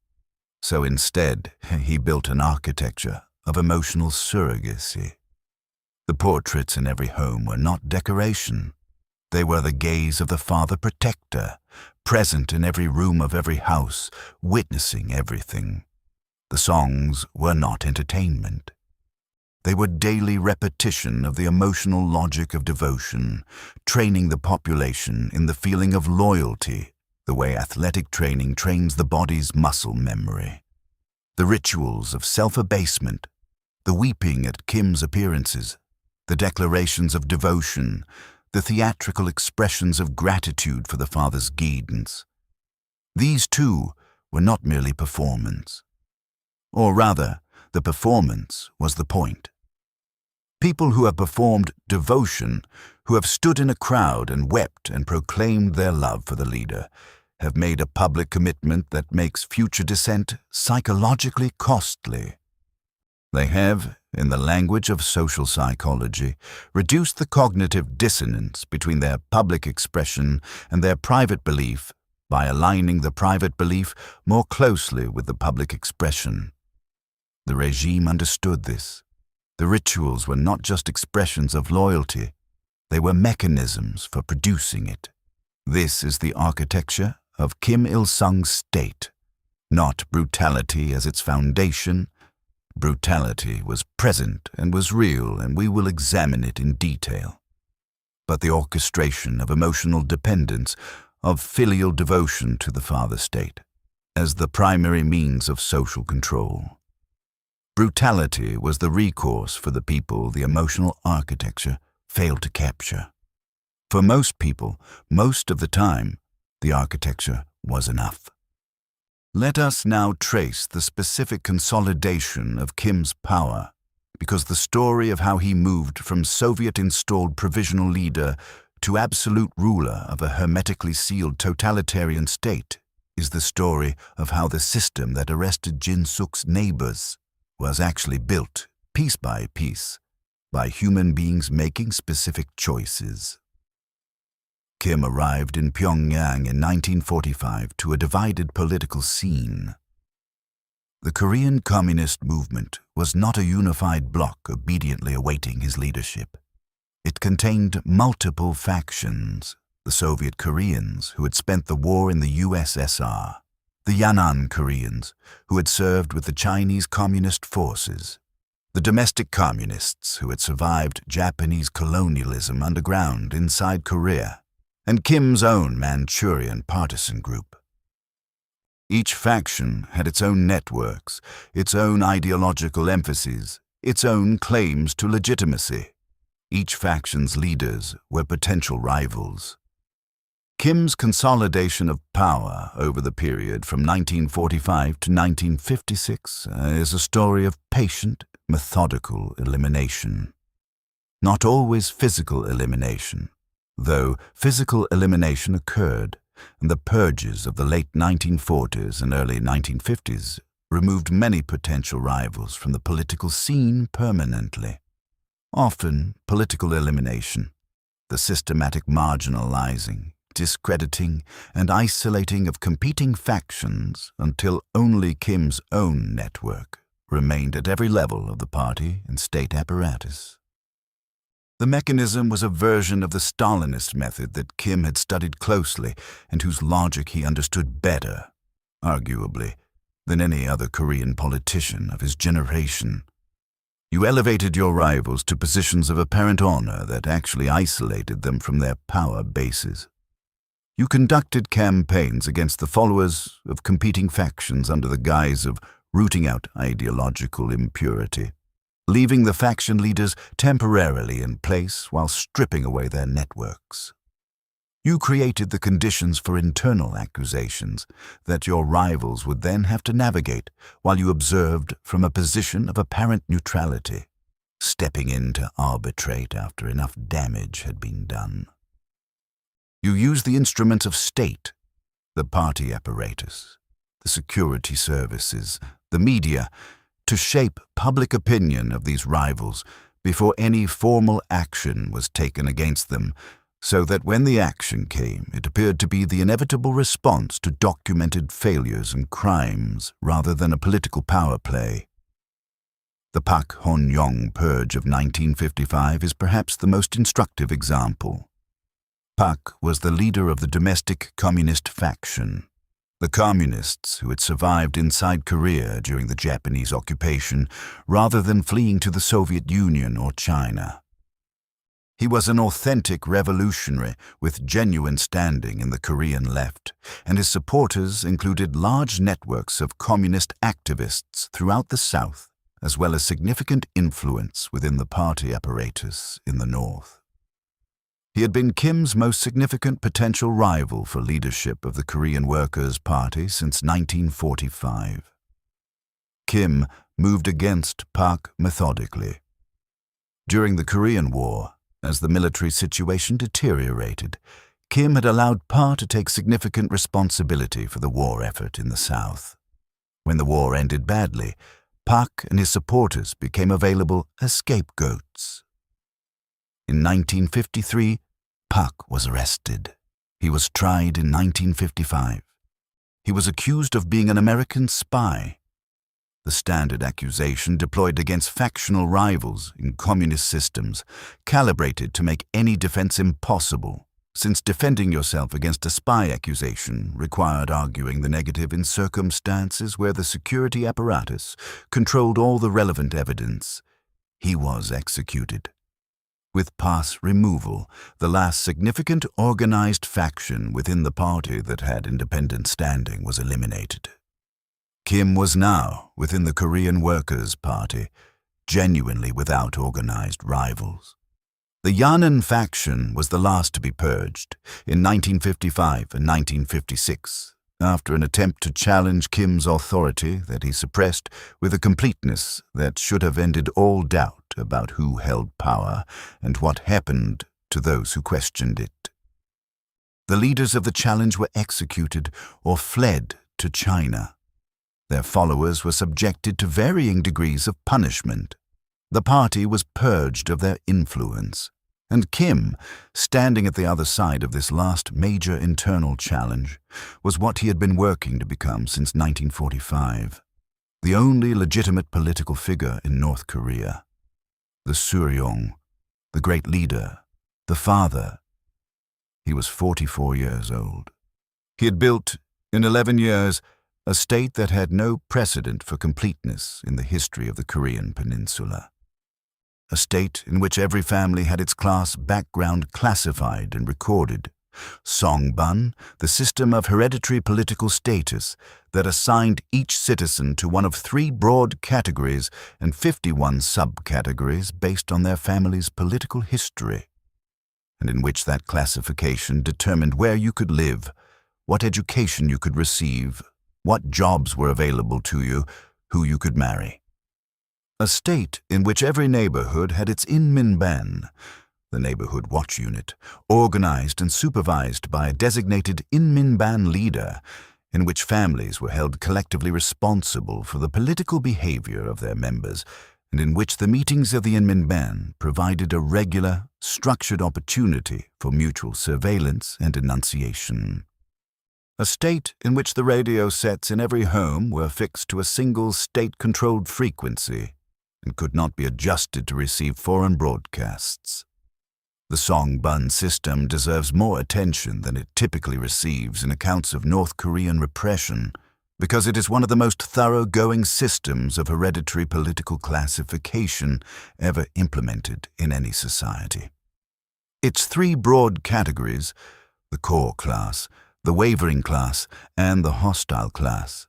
So instead, he built an architecture of emotional surrogacy. The portraits in every home were not decoration. They were the gaze of the Father Protector, present in every room of every house, witnessing everything. The songs were not entertainment. They were daily repetition of the emotional logic of devotion, training the population in the feeling of loyalty, the way athletic training trains the body's muscle memory. The rituals of self-abasement, the weeping at Kim's appearances, the declarations of devotion, the theatrical expressions of gratitude for the Father's guidance. These, too, were not merely performance. Or rather, the performance was the point. People who have performed devotion, who have stood in a crowd and wept and proclaimed their love for the leader, have made a public commitment that makes future dissent psychologically costly. They have, in the language of social psychology, reduced the cognitive dissonance between their public expression and their private belief by aligning the private belief more closely with the public expression. The regime understood this. The rituals were not just expressions of loyalty, they were mechanisms for producing it. This is the architecture of Kim Il-sung's state, not brutality as its foundation. Brutality was present and was real, and we will examine it in detail. But the orchestration of emotional dependence, of filial devotion to the father state, as the primary means of social control. Brutality was the recourse for the people the emotional architecture failed to capture. For most people, most of the time, the architecture was enough. Let us now trace the specific consolidation of Kim's power, because the story of how he moved from Soviet-installed provisional leader to absolute ruler of a hermetically sealed totalitarian state is the story of how the system that arrested Jin Suk's neighbors was actually built, piece by piece, by human beings making specific choices. Kim arrived in Pyongyang in 1945 to a divided political scene. The Korean Communist movement was not a unified bloc obediently awaiting his leadership. It contained multiple factions: the Soviet Koreans, who had spent the war in the USSR, the Yan'an Koreans, who had served with the Chinese Communist forces, the domestic communists who had survived Japanese colonialism underground inside Korea, and Kim's own Manchurian partisan group. Each faction had its own networks, its own ideological emphases, its own claims to legitimacy. Each faction's leaders were potential rivals. Kim's consolidation of power over the period from 1945 to 1956 is a story of patient, methodical elimination. Not always physical elimination, though physical elimination occurred, and the purges of the late 1940s and early 1950s removed many potential rivals from the political scene permanently. Often, political elimination, the systematic marginalizing, discrediting, and isolating of competing factions until only Kim's own network remained at every level of the party and state apparatus. The mechanism was a version of the Stalinist method that Kim had studied closely and whose logic he understood better, arguably, than any other Korean politician of his generation. You elevated your rivals to positions of apparent honor that actually isolated them from their power bases. You conducted campaigns against the followers of competing factions under the guise of rooting out ideological impurity, leaving the faction leaders temporarily in place while stripping away their networks. You created the conditions for internal accusations that your rivals would then have to navigate while you observed from a position of apparent neutrality, stepping in to arbitrate after enough damage had been done. You used the instruments of state, the party apparatus, the security services, the media, to shape public opinion of these rivals before any formal action was taken against them, so that when the action came, it appeared to be the inevitable response to documented failures and crimes rather than a political power play. The Pak Hon-yong purge of 1955 is perhaps the most instructive example. Pak was the leader of the domestic communist faction, the communists who had survived inside Korea during the Japanese occupation rather than fleeing to the Soviet Union or China. He was an authentic revolutionary with genuine standing in the Korean left, and his supporters included large networks of communist activists throughout the South, as well as significant influence within the party apparatus in the North. He had been Kim's most significant potential rival for leadership of the Korean Workers' Party since 1945. Kim moved against Pak methodically. During the Korean War, as the military situation deteriorated, Kim had allowed Pa to take significant responsibility for the war effort in the South. When the war ended badly, Pak and his supporters became available as scapegoats. In 1953, Pak was arrested. He was tried in 1955. He was accused of being an American spy, the standard accusation deployed against factional rivals in communist systems, calibrated to make any defense impossible, since defending yourself against a spy accusation required arguing the negative in circumstances where the security apparatus controlled all the relevant evidence. He was executed. With Pa's removal, the last significant organized faction within the party that had independent standing was eliminated. Kim was now within the Korean Workers' Party, genuinely without organized rivals. The Yanan faction was the last to be purged in 1955 and 1956, after an attempt to challenge Kim's authority that he suppressed with a completeness that should have ended all doubt about who held power and what happened to those who questioned it. The leaders of the challenge were executed or fled to China. Their followers were subjected to varying degrees of punishment. The party was purged of their influence, and Kim, standing at the other side of this last major internal challenge, was what he had been working to become since 1945, the only legitimate political figure in North Korea. The Suryong, the great leader, the father. He was 44 years old. He had built, in 11 years, a state that had no precedent for completeness in the history of the Korean peninsula. A state in which every family had its class background classified and recorded. Songbun, the system of hereditary political status that assigned each citizen to one of 3 broad categories and 51 subcategories based on their family's political history, and in which that classification determined where you could live, what education you could receive, what jobs were available to you, who you could marry. A state in which every neighborhood had its inminban, the neighborhood watch unit, organized and supervised by a designated inminban leader, in which families were held collectively responsible for the political behavior of their members, and in which the meetings of the inminban provided a regular, structured opportunity for mutual surveillance and enunciation. a state in which the radio sets in every home were fixed to a single state-controlled frequency and could not be adjusted to receive foreign broadcasts. The songbun system deserves more attention than it typically receives in accounts of North Korean repression because it is one of the most thoroughgoing systems of hereditary political classification ever implemented in any society. Its three broad categories, the core class, the wavering class, and the hostile class,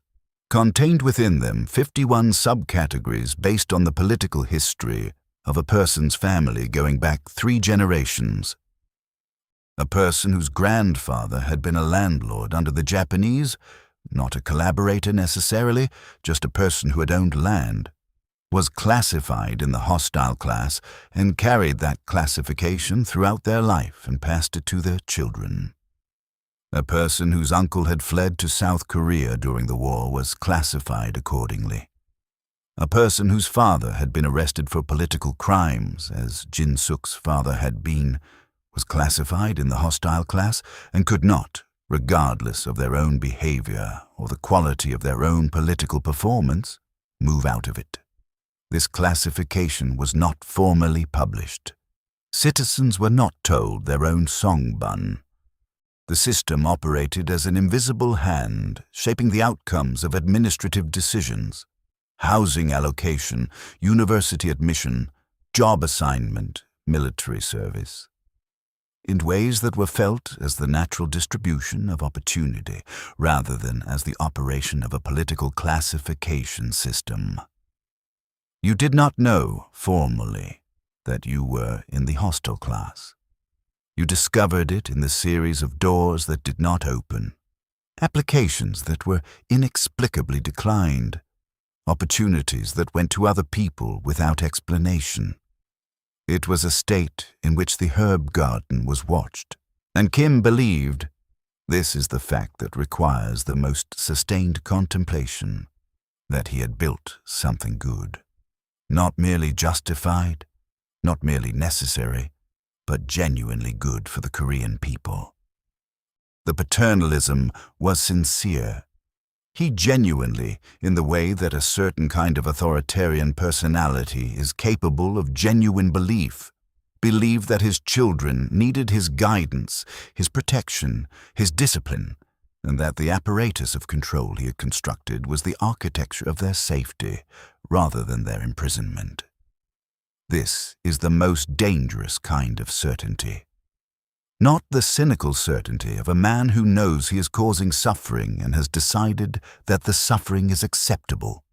contained within them 51 subcategories based on the political history of a person's family going back 3 generations. A person whose grandfather had been a landlord under the Japanese, not a collaborator necessarily, just a person who had owned land, was classified in the hostile class and carried that classification throughout their life and passed it to their children. A person whose uncle had fled to South Korea during the war was classified accordingly. A person whose father had been arrested for political crimes, as Jin Suk's father had been, was classified in the hostile class and could not, regardless of their own behavior or the quality of their own political performance, move out of it. This classification was not formally published. Citizens were not told their own songbun. The system operated as an invisible hand, shaping the outcomes of administrative decisions, housing allocation, university admission, job assignment, military service, in ways that were felt as the natural distribution of opportunity rather than as the operation of a political classification system. You did not know, formally, that you were in the hostile class. You discovered it in the series of doors that did not open, applications that were inexplicably declined, opportunities that went to other people without explanation. It was a state in which the herb garden was watched, and Kim believed this is the fact that requires the most sustained contemplation, that he had built something good, not merely justified, not merely necessary, but genuinely good for the Korean people. The paternalism was sincere. He genuinely, in the way that a certain kind of authoritarian personality is capable of genuine belief, believed that his children needed his guidance, his protection, his discipline, and that the apparatus of control he had constructed was the architecture of their safety rather than their imprisonment. This is the most dangerous kind of certainty. Not the cynical certainty of a man who knows he is causing suffering and has decided that the suffering is acceptable.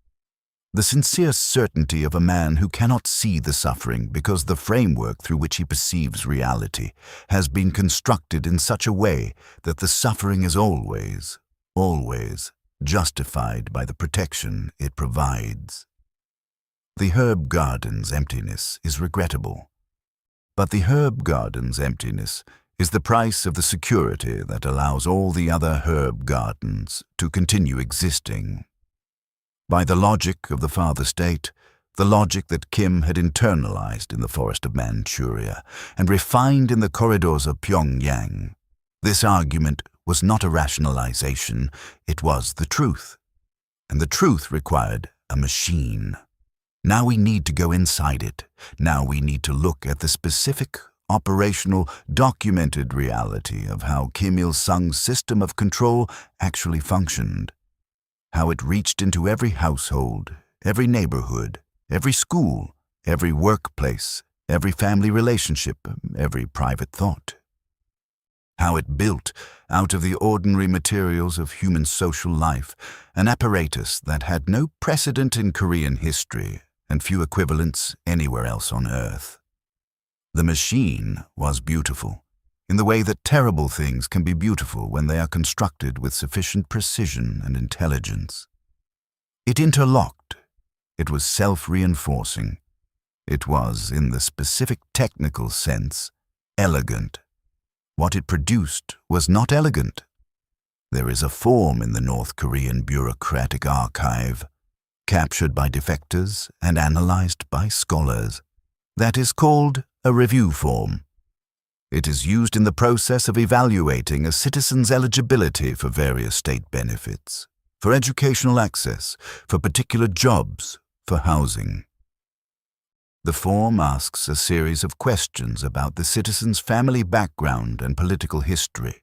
The sincere certainty of a man who cannot see the suffering because the framework through which he perceives reality has been constructed in such a way that the suffering is always, always justified by the protection it provides. The herb garden's emptiness is regrettable, but the herb garden's emptiness is the price of the security that allows all the other herb gardens to continue existing. By the logic of the father state, the logic that Kim had internalized in the forest of Manchuria and refined in the corridors of Pyongyang, this argument was not a rationalization, it was the truth. And the truth required a machine. Now we need to go inside it. Now we need to look at the specific, operational, documented reality of how Kim Il-sung's system of control actually functioned, how it reached into every household, every neighborhood, every school, every workplace, every family relationship, every private thought. How it built, out of the ordinary materials of human social life, an apparatus that had no precedent in Korean history and few equivalents anywhere else on Earth. The machine was beautiful, in the way that terrible things can be beautiful when they are constructed with sufficient precision and intelligence. It interlocked. It was self-reinforcing. It was, in the specific technical sense, elegant. What it produced was not elegant. There is a form in the North Korean bureaucratic archive, captured by defectors and analyzed by scholars, that is called a review form. It is used in the process of evaluating a citizen's eligibility for various state benefits, for educational access, for particular jobs, for housing. The form asks a series of questions about the citizen's family background and political history.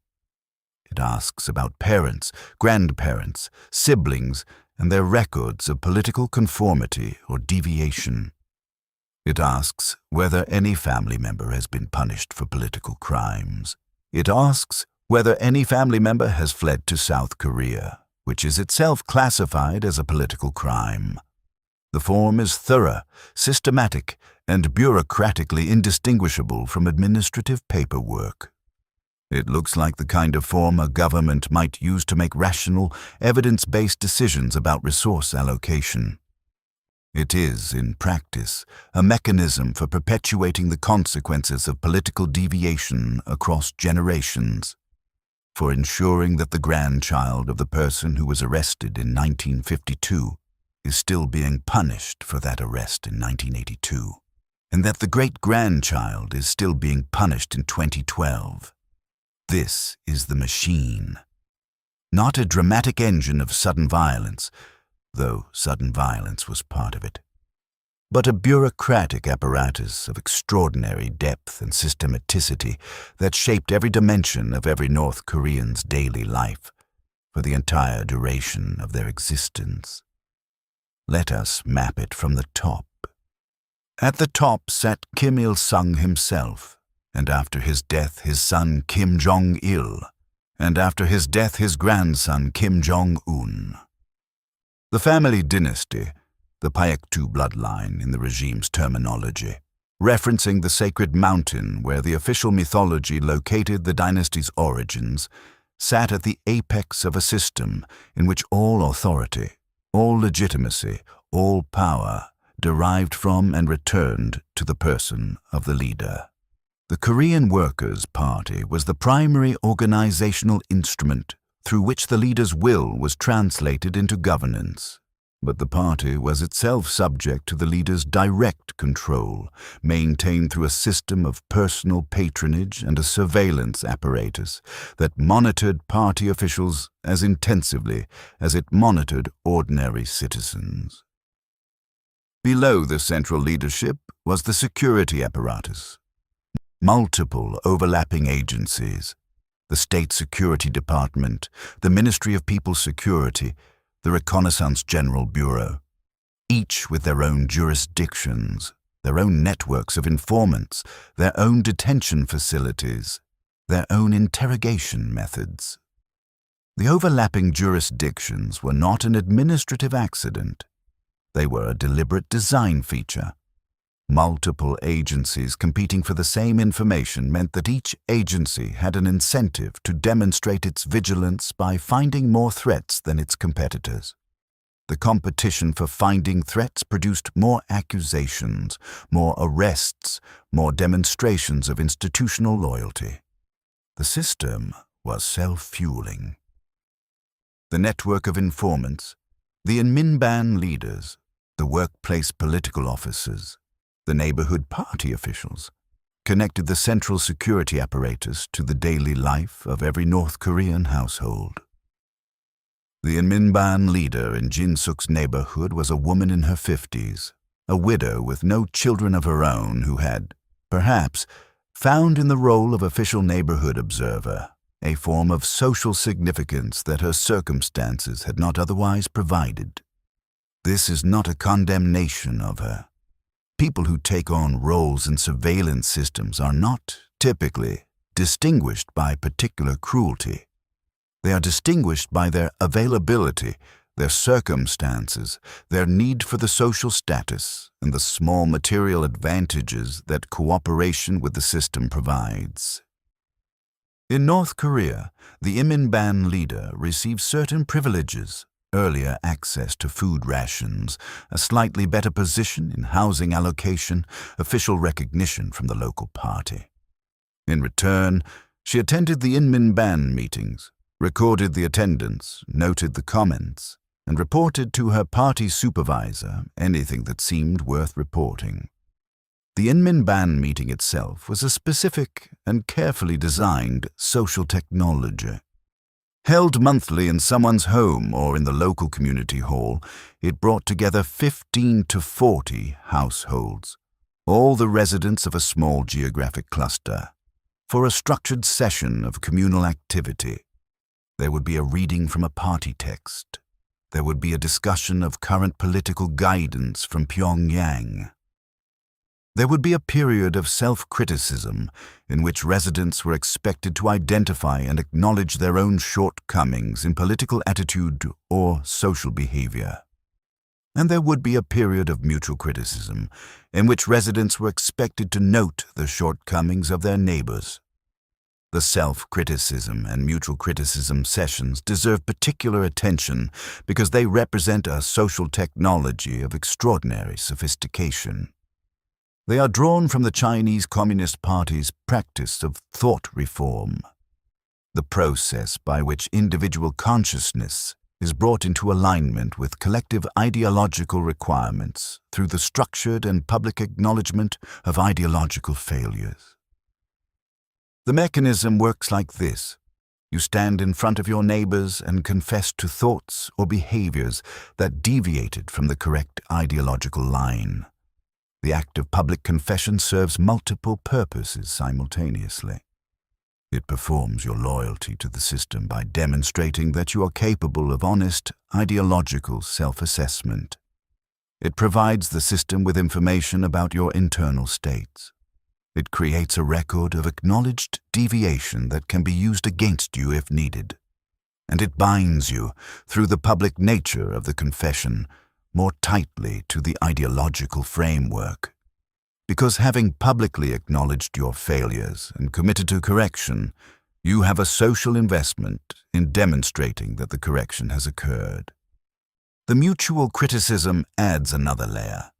It asks about parents, grandparents, siblings, and their records of political conformity or deviation. It asks whether any family member has been punished for political crimes. It asks whether any family member has fled to South Korea, which is itself classified as a political crime. The form is thorough, systematic, and bureaucratically indistinguishable from administrative paperwork. It looks like the kind of form a government might use to make rational, evidence-based decisions about resource allocation. It is, in practice, a mechanism for perpetuating the consequences of political deviation across generations, for ensuring that the grandchild of the person who was arrested in 1952 is still being punished for that arrest in 1982, and that the great-grandchild is still being punished in 2012. This is the machine. Not a dramatic engine of sudden violence, though sudden violence was part of it, but a bureaucratic apparatus of extraordinary depth and systematicity that shaped every dimension of every North Korean's daily life for the entire duration of their existence. Let us map it from the top. At the top sat Kim Il-sung himself, and after his death his son Kim Jong-il, and after his death his grandson Kim Jong-un. The family dynasty, the Paektu bloodline in the regime's terminology, referencing the sacred mountain where the official mythology located the dynasty's origins, sat at the apex of a system in which all authority, all legitimacy, all power derived from and returned to the person of the leader. The Korean Workers' Party was the primary organizational instrument through which the leader's will was translated into governance. But the party was itself subject to the leader's direct control, maintained through a system of personal patronage and a surveillance apparatus that monitored party officials as intensively as it monitored ordinary citizens. Below the central leadership was the security apparatus. Multiple overlapping agencies, the State Security Department, the Ministry of People's Security, the Reconnaissance General Bureau, each with their own jurisdictions, their own networks of informants, their own detention facilities, their own interrogation methods. The overlapping jurisdictions were not an administrative accident. They were a deliberate design feature. Multiple agencies competing for the same information meant that each agency had an incentive to demonstrate its vigilance by finding more threats than its competitors. The competition for finding threats produced more accusations, more arrests, more demonstrations of institutional loyalty. The system was self-fueling. The network of informants, the Inminban leaders, the workplace political officers, the neighborhood party officials, connected the central security apparatus to the daily life of every North Korean household. The Inminban leader in Jin-suk's neighborhood was a woman in her 50s, a widow with no children of her own who had, perhaps, found in the role of official neighborhood observer a form of social significance that her circumstances had not otherwise provided. This is not a condemnation of her. People who take on roles in surveillance systems are not, typically, distinguished by particular cruelty. They are distinguished by their availability, their circumstances, their need for the social status, and the small material advantages that cooperation with the system provides. In North Korea, the Inminban leader receives certain privileges: earlier access to food rations, a slightly better position in housing allocation, official recognition from the local party. In return, she attended the Inminban meetings, recorded the attendance, noted the comments, and reported to her party supervisor anything that seemed worth reporting. The Inminban meeting itself was a specific and carefully designed social technology. Held monthly in someone's home or in the local community hall, it brought together 15 to 40 households, all the residents of a small geographic cluster, for a structured session of communal activity. There would be a reading from a party text. There would be a discussion of current political guidance from Pyongyang. There would be a period of self-criticism in which residents were expected to identify and acknowledge their own shortcomings in political attitude or social behavior. And there would be a period of mutual criticism in which residents were expected to note the shortcomings of their neighbors. The self-criticism and mutual criticism sessions deserve particular attention because they represent a social technology of extraordinary sophistication. They are drawn from the Chinese Communist Party's practice of thought reform, the process by which individual consciousness is brought into alignment with collective ideological requirements through the structured and public acknowledgement of ideological failures. The mechanism works like this. You stand in front of your neighbors and confess to thoughts or behaviors that deviated from the correct ideological line. The act of public confession serves multiple purposes simultaneously. It performs your loyalty to the system by demonstrating that you are capable of honest, ideological self-assessment. It provides the system with information about your internal states. It creates a record of acknowledged deviation that can be used against you if needed. And it binds you, through the public nature of the confession, more tightly to the ideological framework. Because having publicly acknowledged your failures and committed to correction, you have a social investment in demonstrating that the correction has occurred. The mutual criticism adds another layer.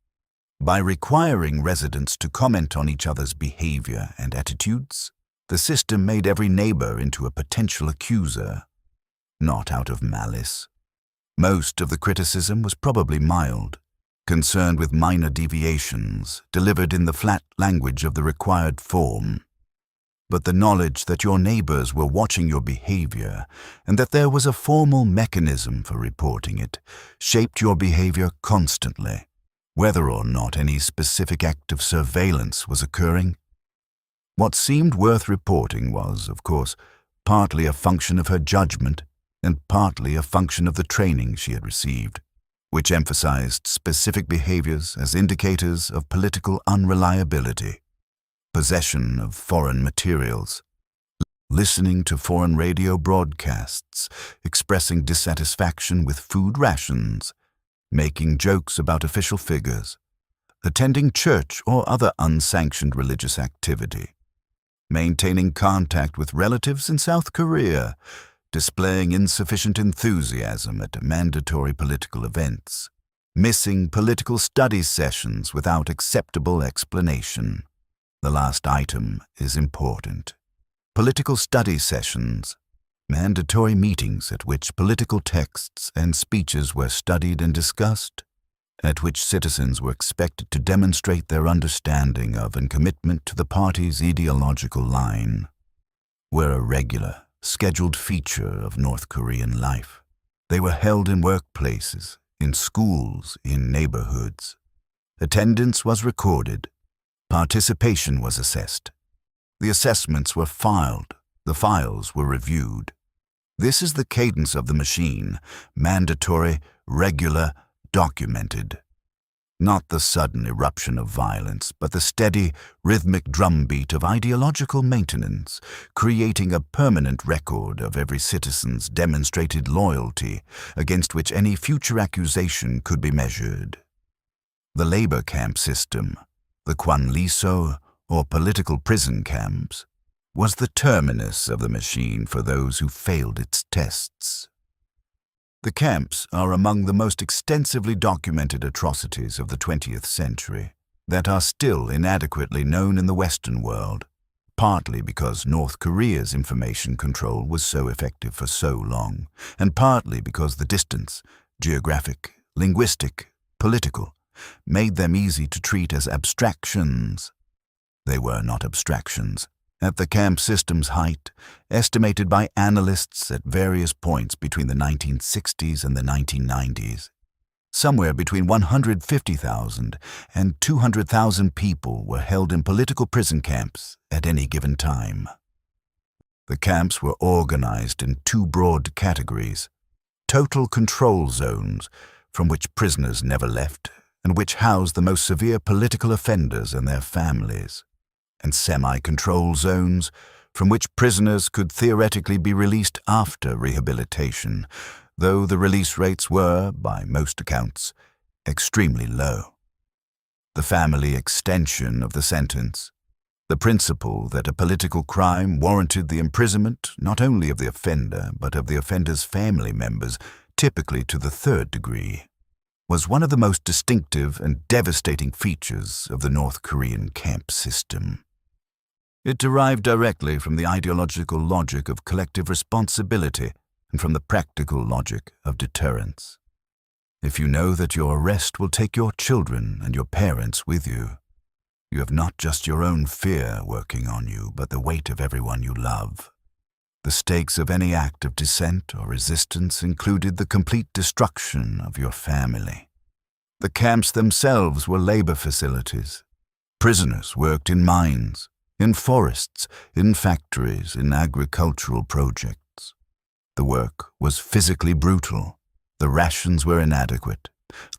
By requiring residents to comment on each other's behavior and attitudes, the system made every neighbor into a potential accuser, not out of malice. Most of the criticism was probably mild, concerned with minor deviations delivered in the flat language of the required form. But the knowledge that your neighbors were watching your behavior and that there was a formal mechanism for reporting it shaped your behavior constantly, whether or not any specific act of surveillance was occurring. What seemed worth reporting was, of course, partly a function of her judgment and partly a function of the training she had received, which emphasized specific behaviors as indicators of political unreliability, possession of foreign materials, listening to foreign radio broadcasts, expressing dissatisfaction with food rations, making jokes about official figures, attending church or other unsanctioned religious activity, maintaining contact with relatives in South Korea, displaying insufficient enthusiasm at mandatory political events, missing political studies sessions without acceptable explanation. The last item is important. Political studies sessions, mandatory meetings at which political texts and speeches were studied and discussed, at which citizens were expected to demonstrate their understanding of and commitment to the party's ideological line, were a regular, scheduled feature of North Korean life. They were held in workplaces, in schools, in neighborhoods. Attendance was recorded. Participation was assessed. The assessments were filed. The files were reviewed. This is the cadence of the machine, mandatory, regular, documented. Not the sudden eruption of violence, but the steady, rhythmic drumbeat of ideological maintenance, creating a permanent record of every citizen's demonstrated loyalty against which any future accusation could be measured. The labor camp system, the Kwanliso or political prison camps, was the terminus of the machine for those who failed its tests. The camps are among the most extensively documented atrocities of the 20th century that are still inadequately known in the Western world, partly because North Korea's information control was so effective for so long, and partly because the distance, geographic, linguistic, political, made them easy to treat as abstractions. They were not abstractions. At the camp system's height, estimated by analysts at various points between the 1960s and the 1990s, somewhere between 150,000 and 200,000 people were held in political prison camps at any given time. The camps were organized in two broad categories: total control zones, from which prisoners never left and which housed the most severe political offenders and their families, and semi-control zones, from which prisoners could theoretically be released after rehabilitation, though the release rates were, by most accounts, extremely low. The family extension of the sentence, the principle that a political crime warranted the imprisonment not only of the offender but of the offender's family members, typically to the third degree, was one of the most distinctive and devastating features of the North Korean camp system. It derived directly from the ideological logic of collective responsibility and from the practical logic of deterrence. If you know that your arrest will take your children and your parents with you, you have not just your own fear working on you, but the weight of everyone you love. The stakes of any act of dissent or resistance included the complete destruction of your family. The camps themselves were labor facilities. Prisoners worked in mines, in forests, in factories, in agricultural projects. The work was physically brutal. The rations were inadequate.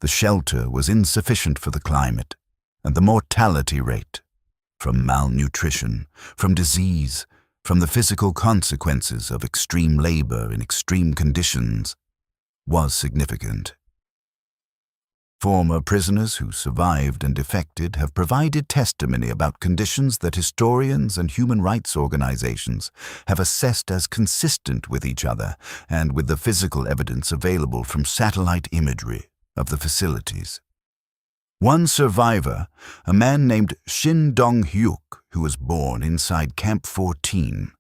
The shelter was insufficient for the climate. And the mortality rate, from malnutrition, from disease, from the physical consequences of extreme labor in extreme conditions, was significant. Former prisoners who survived and defected have provided testimony about conditions that historians and human rights organizations have assessed as consistent with each other and with the physical evidence available from satellite imagery of the facilities. One survivor, a man named Shin Dong-hyuk, who was born inside Camp 14,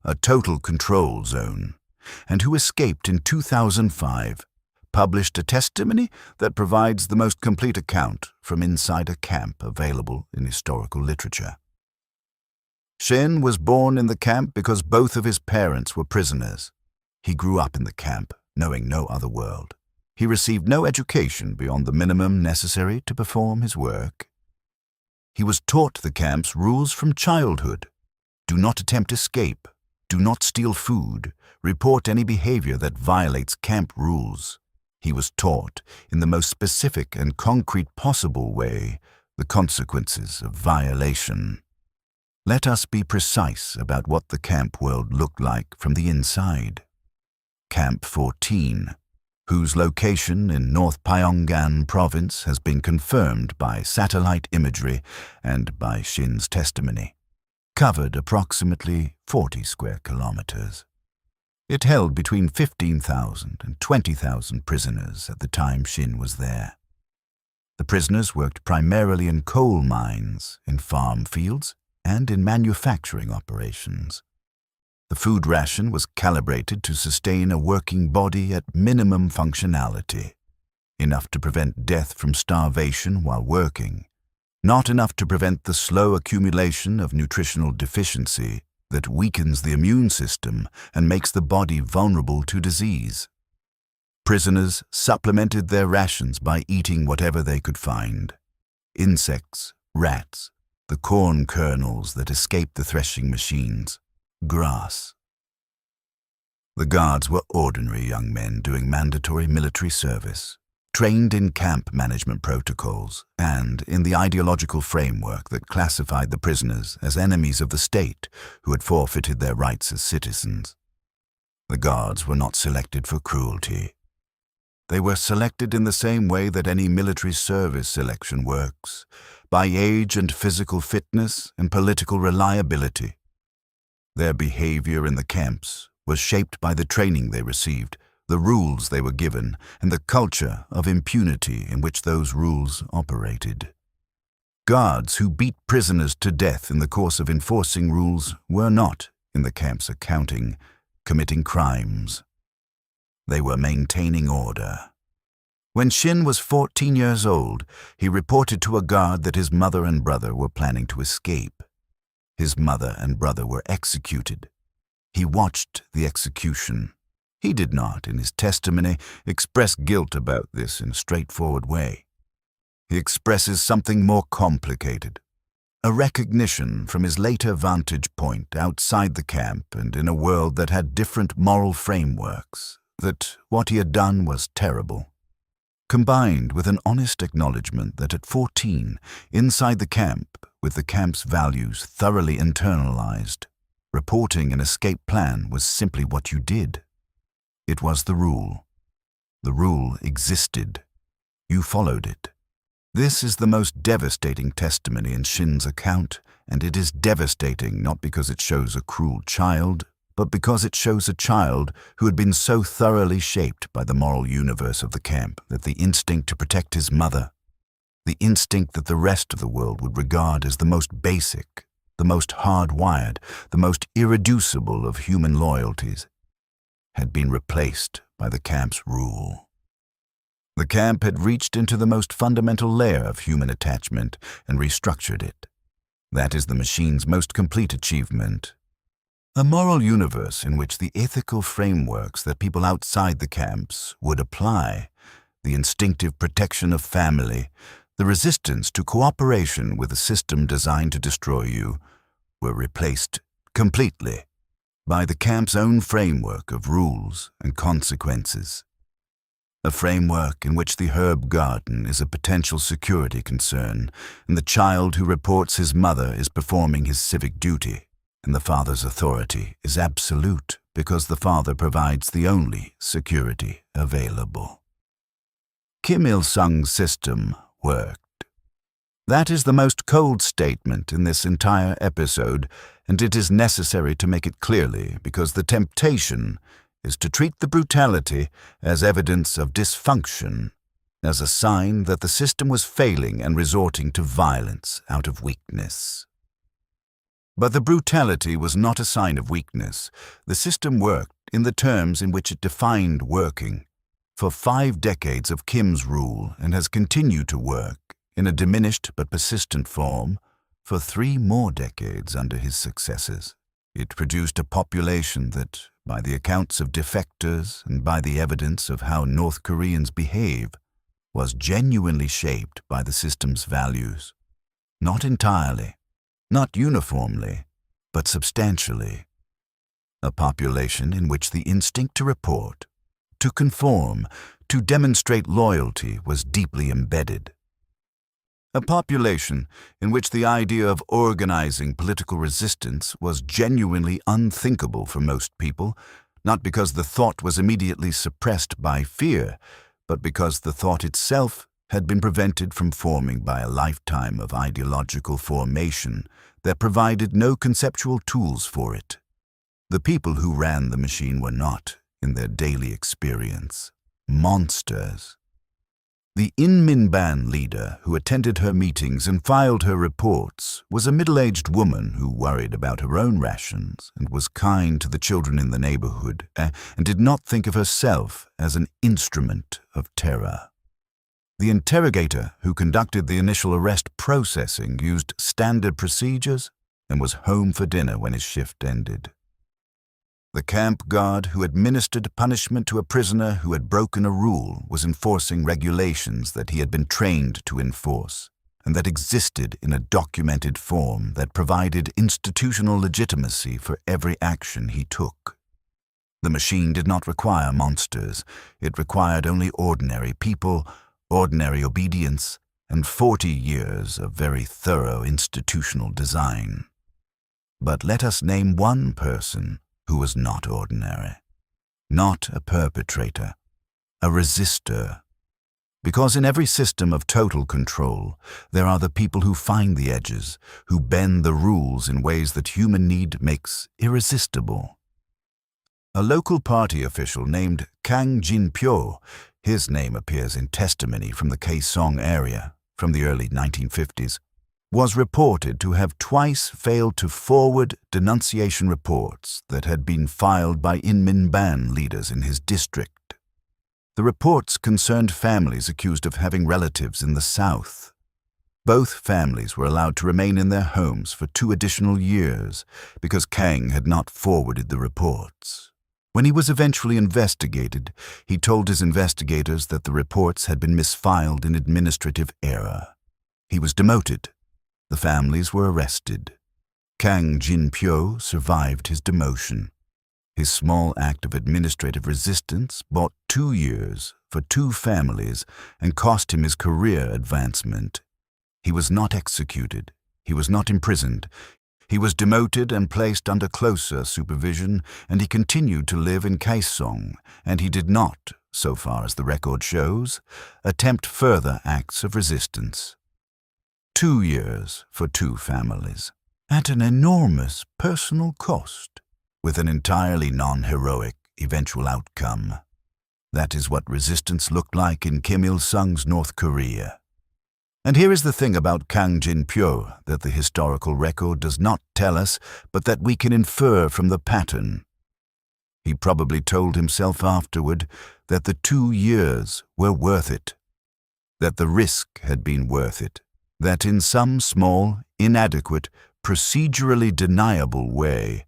a total control zone, and who escaped in 2005, published a testimony that provides the most complete account from inside a camp available in historical literature. Shin was born in the camp because both of his parents were prisoners. He grew up in the camp, knowing no other world. He received no education beyond the minimum necessary to perform his work. He was taught the camp's rules from childhood. Do not attempt escape. Do not steal food. Report any behavior that violates camp rules. He was taught, in the most specific and concrete possible way, the consequences of violation. Let us be precise about what the camp world looked like from the inside. Camp 14, whose location in North Pyongan province has been confirmed by satellite imagery and by Shin's testimony, covered approximately 40 square kilometers. It held between 15,000 and 20,000 prisoners at the time Shin was there. The prisoners worked primarily in coal mines, in farm fields, and in manufacturing operations. The food ration was calibrated to sustain a working body at minimum functionality, enough to prevent death from starvation while working, not enough to prevent the slow accumulation of nutritional deficiency that weakens the immune system and makes the body vulnerable to disease. Prisoners supplemented their rations by eating whatever they could find: insects, rats, the corn kernels that escaped the threshing machines, grass. The guards were ordinary young men doing mandatory military service, trained in camp management protocols and in the ideological framework that classified the prisoners as enemies of the state who had forfeited their rights as citizens. The guards were not selected for cruelty. They were selected in the same way that any military service selection works, by age and physical fitness and political reliability. Their behavior in the camps was shaped by the training they received, the rules they were given, and the culture of impunity in which those rules operated. Guards who beat prisoners to death in the course of enforcing rules were not, in the camp's accounting, committing crimes. They were maintaining order. When Shin was 14 years old, he reported to a guard that his mother and brother were planning to escape. His mother and brother were executed. He watched the execution. He did not, in his testimony, express guilt about this in a straightforward way. He expresses something more complicated, a recognition from his later vantage point outside the camp and in a world that had different moral frameworks, that what he had done was terrible, combined with an honest acknowledgement that at 14, inside the camp, with the camp's values thoroughly internalized, reporting an escape plan was simply what you did. It was the rule. The rule existed. You followed it. This is the most devastating testimony in Shin's account, and it is devastating not because it shows a cruel child, but because it shows a child who had been so thoroughly shaped by the moral universe of the camp that the instinct to protect his mother, the instinct that the rest of the world would regard as the most basic, the most hardwired, the most irreducible of human loyalties, had been replaced by the camp's rule. The camp had reached into the most fundamental layer of human attachment and restructured it. That is the machine's most complete achievement. A moral universe in which the ethical frameworks that people outside the camps would apply, the instinctive protection of family, the resistance to cooperation with a system designed to destroy you, were replaced completely by the camp's own framework of rules and consequences. A framework in which the herb garden is a potential security concern, and the child who reports his mother is performing his civic duty, and the father's authority is absolute because the father provides the only security available. Kim Il-sung's system worked. That is the most cold statement in this entire episode, and it is necessary to make it clearly because the temptation is to treat the brutality as evidence of dysfunction, as a sign that the system was failing and resorting to violence out of weakness. But the brutality was not a sign of weakness. The system worked in the terms in which it defined working for 5 decades of Kim's rule and has continued to work in a diminished but persistent form for 3 more decades under his successors. It produced a population that, by the accounts of defectors and by the evidence of how North Koreans behave, was genuinely shaped by the system's values. Not entirely, not uniformly, but substantially. A population in which the instinct to report, to conform, to demonstrate loyalty was deeply embedded. A population in which the idea of organizing political resistance was genuinely unthinkable for most people, not because the thought was immediately suppressed by fear, but because the thought itself had been prevented from forming by a lifetime of ideological formation that provided no conceptual tools for it. The people who ran the machine were not, in their daily experience, monsters. The In-min-ban leader who attended her meetings and filed her reports was a middle-aged woman who worried about her own rations and was kind to the children in the neighborhood and did not think of herself as an instrument of terror. The interrogator who conducted the initial arrest processing used standard procedures and was home for dinner when his shift ended. The camp guard who administered punishment to a prisoner who had broken a rule was enforcing regulations that he had been trained to enforce and that existed in a documented form that provided institutional legitimacy for every action he took. The machine did not require monsters. It required only ordinary people, ordinary obedience, and 40 years of very thorough institutional design. But let us name one person who was not ordinary, not a perpetrator, a resistor. Because in every system of total control, there are the people who find the edges, who bend the rules in ways that human need makes irresistible. A local party official named Kang Jin-pyo, his name appears in testimony from the Kaesong area from the early 1950s, was reported to have twice failed to forward denunciation reports that had been filed by In-min-ban leaders in his district. The reports concerned families accused of having relatives in the south. Both families were allowed to remain in their homes for 2 additional years because Kang had not forwarded the reports. When he was eventually investigated, he told his investigators that the reports had been misfiled in administrative error. He was demoted. The families were arrested. Kang Jin-pyo survived his demotion. His small act of administrative resistance bought 2 years for 2 families and cost him his career advancement. He was not executed. He was not imprisoned. He was demoted and placed under closer supervision, and he continued to live in Kaesong, and he did not, so far as the record shows, attempt further acts of resistance. 2 years for 2 families, at an enormous personal cost, with an entirely non-heroic eventual outcome. That is what resistance looked like in Kim Il-sung's North Korea. And here is the thing about Kang Jin-pyo that the historical record does not tell us, but that we can infer from the pattern. He probably told himself afterward that the 2 years were worth it, that the risk had been worth it, that in some small, inadequate, procedurally deniable way,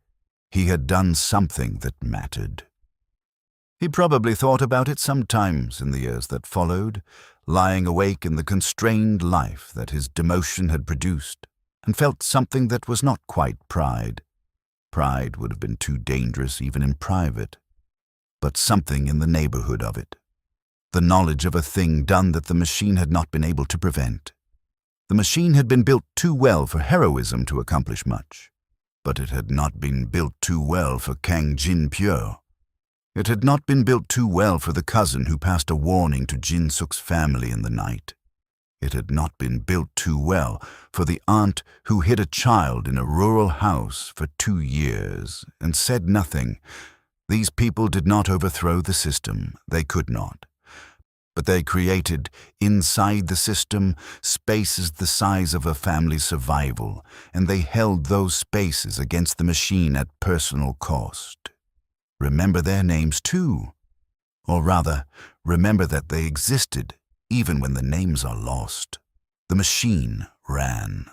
he had done something that mattered. He probably thought about it sometimes in the years that followed, lying awake in the constrained life that his demotion had produced, and felt something that was not quite pride. Pride would have been too dangerous even in private, but something in the neighborhood of it. The knowledge of a thing done that the machine had not been able to prevent. The machine had been built too well for heroism to accomplish much, but it had not been built too well for Kang Jin-pyo. It had not been built too well for the cousin who passed a warning to Jin-suk's family in the night. It had not been built too well for the aunt who hid a child in a rural house for 2 years and said nothing. These people did not overthrow the system. They could not. But they created, inside the system, spaces the size of a family's survival, and they held those spaces against the machine at personal cost. Remember their names too. Or rather, remember that they existed even when the names are lost. The machine ran.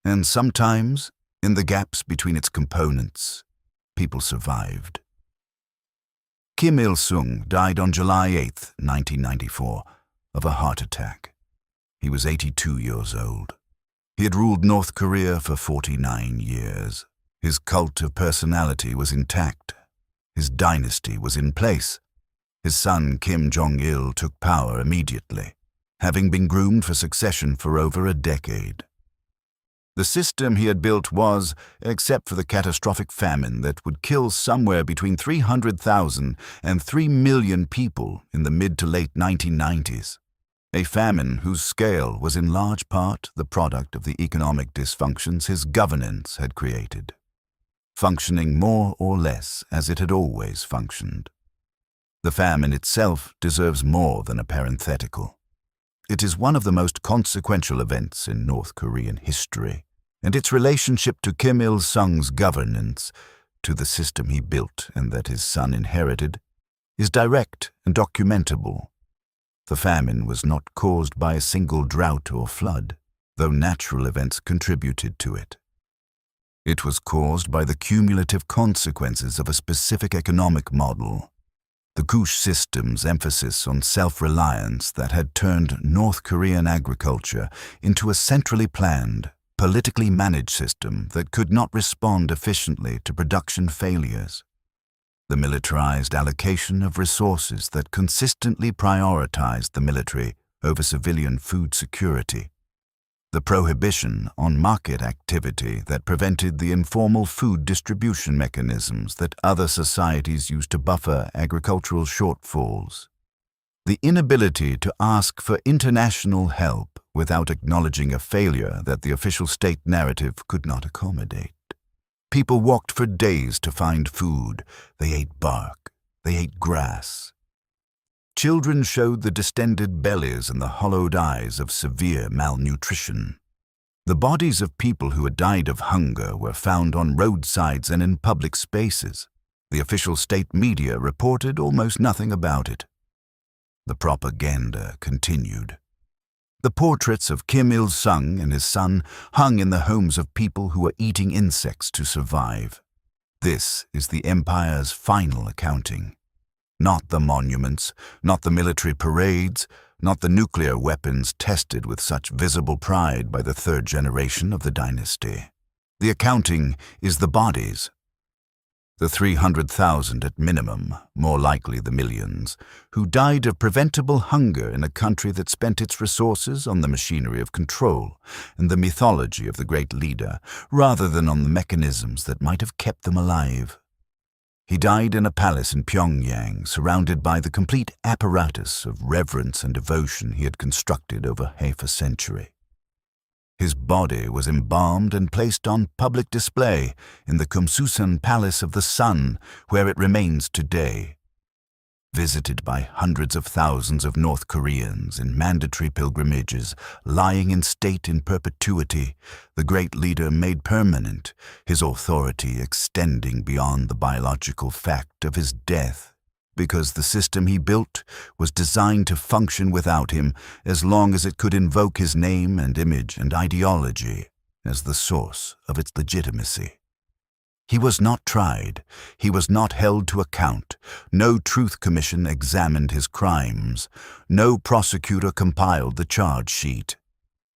And sometimes, in the gaps between its components, people survived. Kim Il-sung died on July 8, 1994, of a heart attack. He was 82 years old. He had ruled North Korea for 49 years. His cult of personality was intact. His dynasty was in place. His son Kim Jong-il took power immediately, having been groomed for succession for over a decade. The system he had built was, except for the catastrophic famine that would kill somewhere between 300,000 and 3 million people in the mid to late 1990s, a famine whose scale was in large part the product of the economic dysfunctions his governance had created, functioning more or less as it had always functioned. The famine itself deserves more than a parenthetical. It is one of the most consequential events in North Korean history, and its relationship to Kim Il-sung's governance, to the system he built and that his son inherited, is direct and documentable. The famine was not caused by a single drought or flood, though natural events contributed to it. It was caused by the cumulative consequences of a specific economic model, the Gush system's emphasis on self-reliance that had turned North Korean agriculture into a centrally planned, politically managed system that could not respond efficiently to production failures. The militarized allocation of resources that consistently prioritized the military over civilian food security. The prohibition on market activity that prevented the informal food distribution mechanisms that other societies used to buffer agricultural shortfalls. The inability to ask for international help without acknowledging a failure that the official state narrative could not accommodate. People walked for days to find food. They ate bark. They ate grass. Children showed the distended bellies and the hollowed eyes of severe malnutrition. The bodies of people who had died of hunger were found on roadsides and in public spaces. The official state media reported almost nothing about it. The propaganda continued. The portraits of Kim Il-sung and his son hung in the homes of people who were eating insects to survive. This is the empire's final accounting. Not the monuments, not the military parades, not the nuclear weapons tested with such visible pride by the third generation of the dynasty. The accounting is the bodies. The 300,000 at minimum, more likely the millions, who died of preventable hunger in a country that spent its resources on the machinery of control and the mythology of the great leader, rather than on the mechanisms that might have kept them alive. He died in a palace in Pyongyang, surrounded by the complete apparatus of reverence and devotion he had constructed over half a century. His body was embalmed and placed on public display in the Kumsusan Palace of the Sun, where it remains today. Visited by hundreds of thousands of North Koreans in mandatory pilgrimages, lying in state in perpetuity, the great leader made permanent, his authority extending beyond the biological fact of his death, because the system he built was designed to function without him as long as it could invoke his name and image and ideology as the source of its legitimacy. He was not tried, he was not held to account, no truth commission examined his crimes, no prosecutor compiled the charge sheet.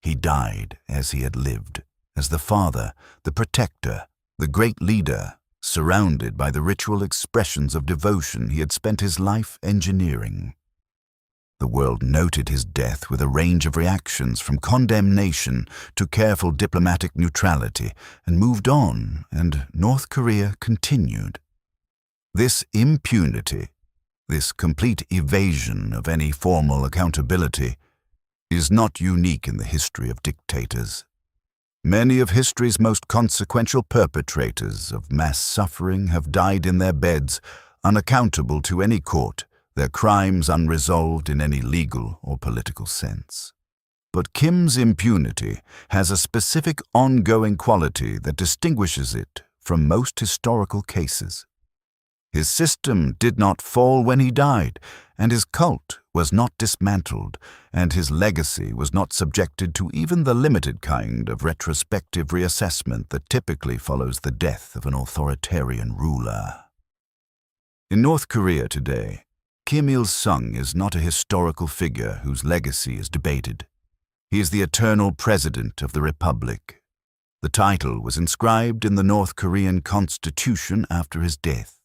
He died as he had lived, as the father, the protector, the great leader, surrounded by the ritual expressions of devotion he had spent his life engineering. The world noted his death with a range of reactions from condemnation to careful diplomatic neutrality and moved on, and North Korea continued. This impunity, this complete evasion of any formal accountability, is not unique in the history of dictators. Many of history's most consequential perpetrators of mass suffering have died in their beds, unaccountable to any court, their crimes unresolved in any legal or political sense. But Kim's impunity has a specific ongoing quality that distinguishes it from most historical cases. His system did not fall when he died, and his cult was not dismantled, and his legacy was not subjected to even the limited kind of retrospective reassessment that typically follows the death of an authoritarian ruler. In North Korea today, Kim Il-sung is not a historical figure whose legacy is debated. He is the eternal president of the republic. The title was inscribed in the North Korean constitution after his death.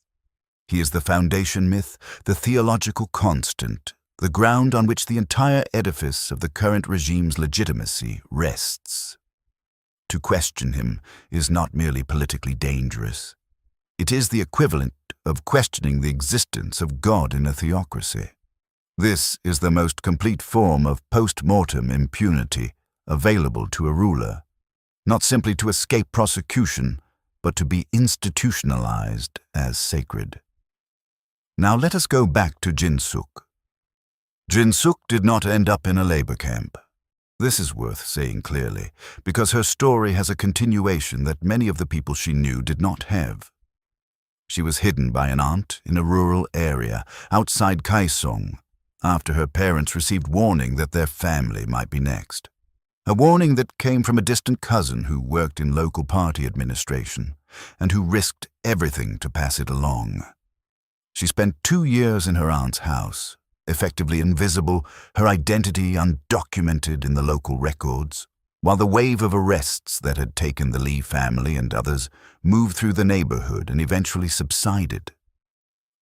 He is the foundation myth, the theological constant, the ground on which the entire edifice of the current regime's legitimacy rests. To question him is not merely politically dangerous. It is the equivalent of questioning the existence of God in a theocracy. This is the most complete form of post-mortem impunity available to a ruler, not simply to escape prosecution, but to be institutionalized as sacred. Now let us go back to Jin-suk. Jin-suk did not end up in a labor camp. This is worth saying clearly, because her story has a continuation that many of the people she knew did not have. She was hidden by an aunt in a rural area outside Kaesong after her parents received warning that their family might be next. A warning that came from a distant cousin who worked in local party administration and who risked everything to pass it along. She spent 2 years in her aunt's house, effectively invisible, her identity undocumented in the local records, while the wave of arrests that had taken the Lee family and others moved through the neighborhood and eventually subsided.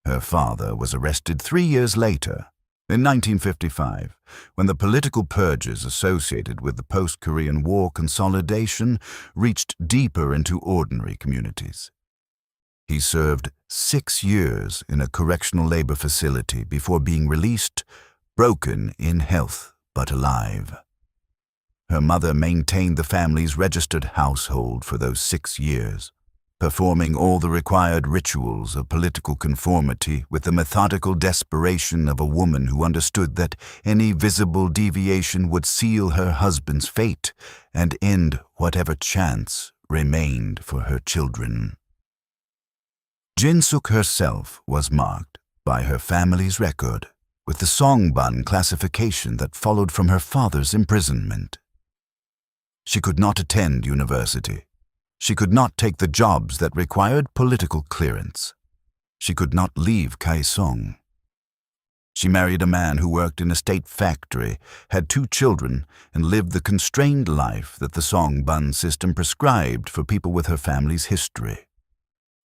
Her father was arrested 3 years later, in 1955, when the political purges associated with the post-Korean War consolidation reached deeper into ordinary communities. He served 6 years in a correctional labor facility before being released, broken in health but alive. Her mother maintained the family's registered household for those 6 years, performing all the required rituals of political conformity with the methodical desperation of a woman who understood that any visible deviation would seal her husband's fate and end whatever chance remained for her children. Jin-suk herself was marked by her family's record with the songbun classification that followed from her father's imprisonment. She could not attend university. She could not take the jobs that required political clearance. She could not leave Kaesong. She married a man who worked in a state factory, had 2 children, and lived the constrained life that the songbun system prescribed for people with her family's history.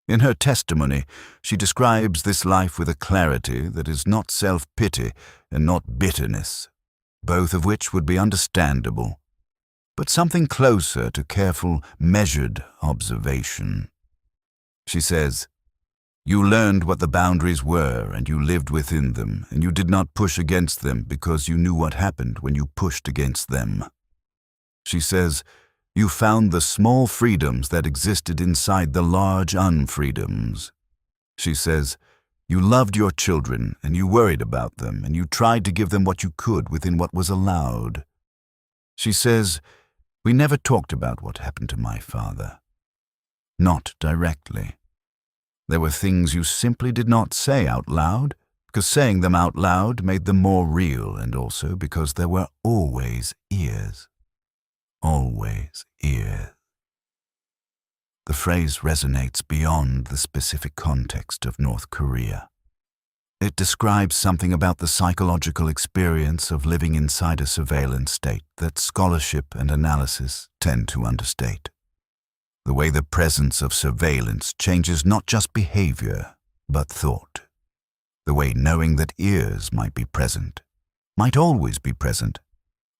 In her testimony, she describes this life with a clarity that is not self-pity and not bitterness, both of which would be understandable, but something closer to careful, measured observation. She says, "You learned what the boundaries were, and you lived within them, and you did not push against them because you knew what happened when you pushed against them." She says, "You found the small freedoms that existed inside the large unfreedoms." She says, "You loved your children, and you worried about them, and you tried to give them what you could within what was allowed." She says, "We never talked about what happened to my father. Not directly. There were things you simply did not say out loud, because saying them out loud made them more real, and also because there were always ears. Always ears." The phrase resonates beyond the specific context of North Korea. It describes something about the psychological experience of living inside a surveillance state that scholarship and analysis tend to understate. The way the presence of surveillance changes not just behavior, but thought. The way knowing that ears might be present, might always be present,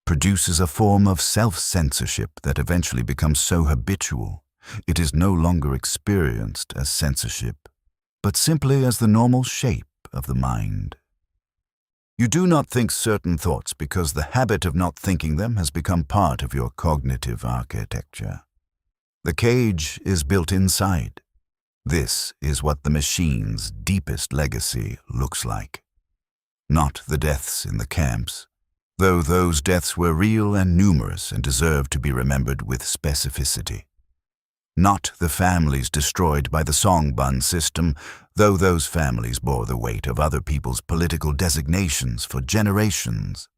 produces a form of self-censorship that eventually becomes so habitual, it is no longer experienced as censorship, but simply as the normal shape of the mind. You do not think certain thoughts because the habit of not thinking them has become part of your cognitive architecture. The cage is built inside. This is what the machine's deepest legacy looks like. Not the deaths in the camps, though those deaths were real and numerous and deserve to be remembered with specificity. Not the families destroyed by the songbun system, though those families bore the weight of other people's political designations for generations.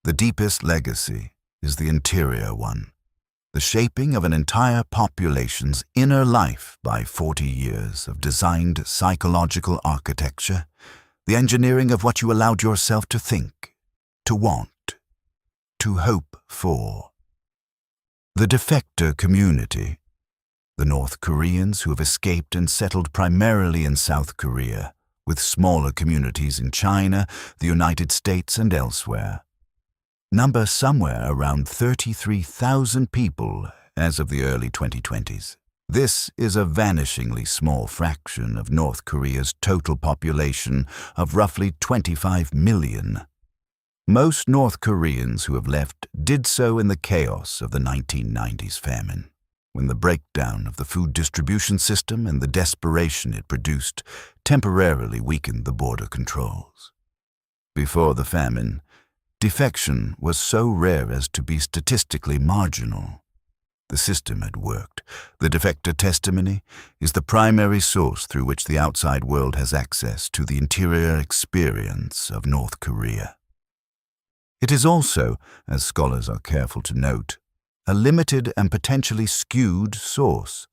The deepest legacy is the interior one. The shaping of an entire population's inner life by 40 years of designed psychological architecture, the engineering of what you allowed yourself to think, to want, to hope for. The defector community, the North Koreans who have escaped and settled primarily in South Korea, with smaller communities in China, the United States, and elsewhere, number somewhere around 33,000 people as of the early 2020s. This is a vanishingly small fraction of North Korea's total population of roughly 25 million. Most North Koreans who have left did so in the chaos of the 1990s famine, when the breakdown of the food distribution system and the desperation it produced temporarily weakened the border controls. Before the famine, defection was so rare as to be statistically marginal. The system had worked. The defector testimony is the primary source through which the outside world has access to the interior experience of North Korea. It is also, as scholars are careful to note, a limited and potentially skewed source.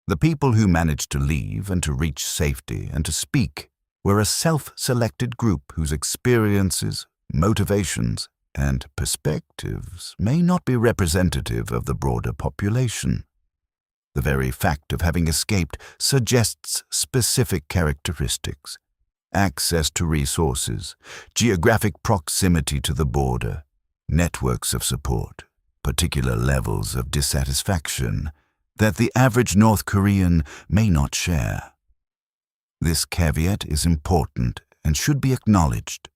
The people who managed to leave and to reach safety and to speak were a self-selected group whose experiences, motivations, and perspectives may not be representative of the broader population. The very fact of having escaped suggests specific characteristics: access to resources, geographic proximity to the border, networks of support, particular levels of dissatisfaction that the average North Korean may not share. This caveat is important and should be acknowledged,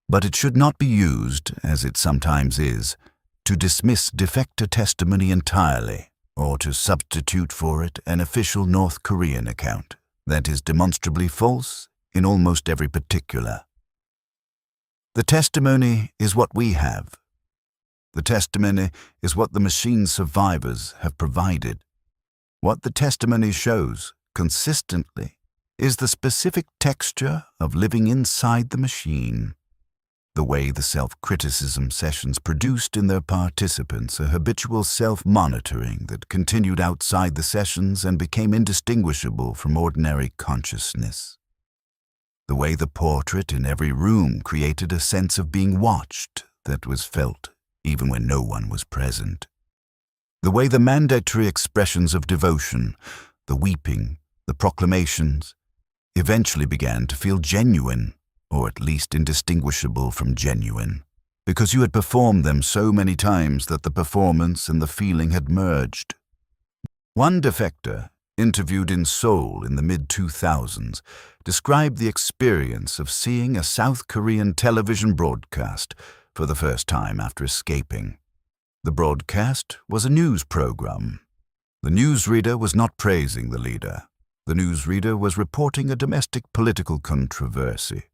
but it should not be used, as it sometimes is, to dismiss defector testimony entirely or to substitute for it an official North Korean account that is demonstrably false in almost every particular. The testimony is what we have. The testimony is what the machine survivors have provided. What the testimony shows, consistently, is the specific texture of living inside the machine. The way the self-criticism sessions produced in their participants a habitual self-monitoring that continued outside the sessions and became indistinguishable from ordinary consciousness. The way the portrait in every room created a sense of being watched that was felt even when no one was present. The way the mandatory expressions of devotion, the weeping, the proclamations, eventually began to feel genuine, or at least indistinguishable from genuine, because you had performed them so many times that the performance and the feeling had merged. One defector, interviewed in Seoul in the mid-2000s, described the experience of seeing a South Korean television broadcast for the first time after escaping. The broadcast was a news program. The newsreader was not praising the leader. The newsreader was reporting a domestic political controversy,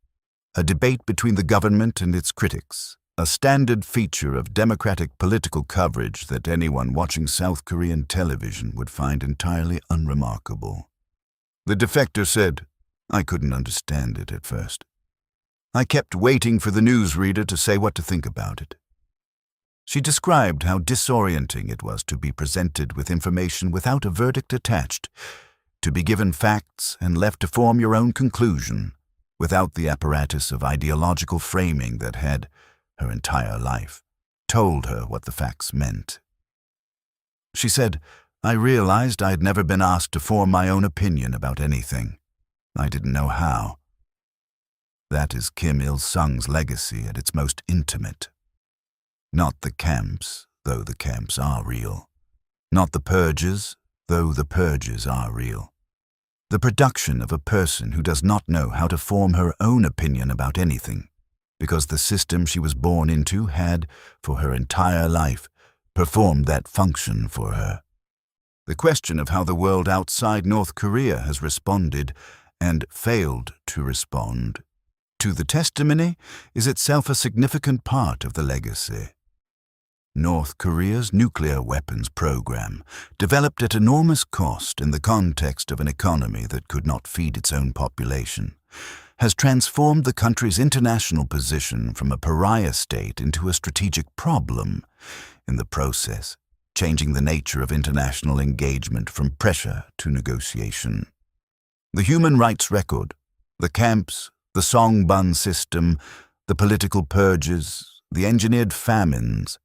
a debate between the government and its critics, a standard feature of democratic political coverage that anyone watching South Korean television would find entirely unremarkable. The defector said, "I couldn't understand it at first. I kept waiting for the newsreader to say what to think about it." She described how disorienting it was to be presented with information without a verdict attached, to be given facts and left to form your own conclusion, without the apparatus of ideological framing that had, her entire life, told her what the facts meant. She said, "I realized I had never been asked to form my own opinion about anything. I didn't know how." That is Kim Il-sung's legacy at its most intimate. Not the camps, though the camps are real. Not the purges, though the purges are real. The production of a person who does not know how to form her own opinion about anything, because the system she was born into had, for her entire life, performed that function for her. The question of how the world outside North Korea has responded, and failed to respond, to the testimony is itself a significant part of the legacy. North Korea's nuclear weapons program, developed at enormous cost in the context of an economy that could not feed its own population, has transformed the country's international position from a pariah state into a strategic problem, in the process, changing the nature of international engagement from pressure to negotiation. The human rights record, the camps, the songbun system, the political purges, the engineered famines,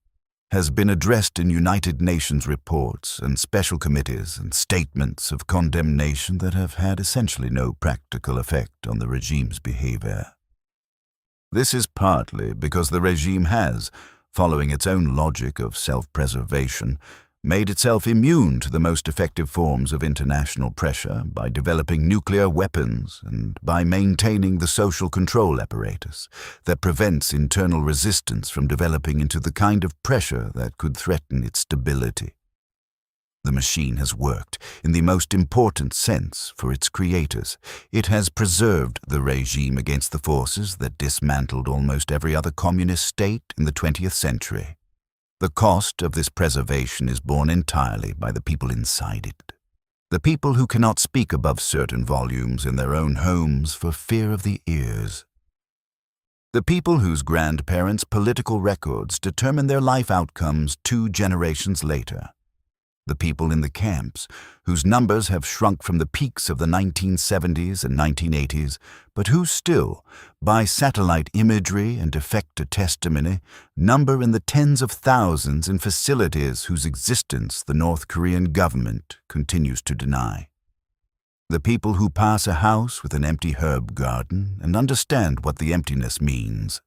has been addressed in United Nations reports and special committees and statements of condemnation that have had essentially no practical effect on the regime's behavior. This is partly because the regime has, following its own logic of self-preservation, made itself immune to the most effective forms of international pressure by developing nuclear weapons and by maintaining the social control apparatus that prevents internal resistance from developing into the kind of pressure that could threaten its stability. The machine has worked in the most important sense for its creators. It has preserved the regime against the forces that dismantled almost every other communist state in the 20th century. The cost of this preservation is borne entirely by the people inside it, the people who cannot speak above certain volumes in their own homes for fear of the ears. The people whose grandparents' political records determine their life outcomes 2 generations later. The people in the camps, whose numbers have shrunk from the peaks of the 1970s and 1980s, but who still, by satellite imagery and defector testimony, number in the tens of thousands in facilities whose existence the North Korean government continues to deny. The people who pass a house with an empty herb garden and understand what the emptiness means,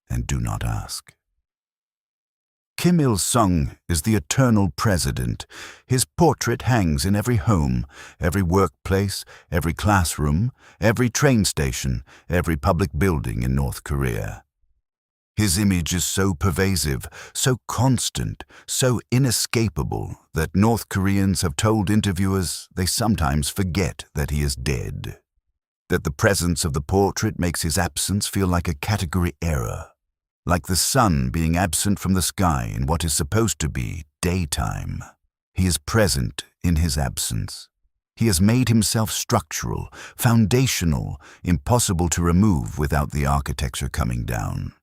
and do not ask. Kim Il-sung is the eternal president. His portrait hangs in every home, every workplace, every classroom, every train station, every public building in North Korea. His image is so pervasive, so constant, so inescapable that North Koreans have told interviewers they sometimes forget that he is dead, that the presence of the portrait makes his absence feel like a category error, like the sun being absent from the sky in what is supposed to be daytime. He is present in his absence. He has made himself structural, foundational, impossible to remove without the architecture coming down.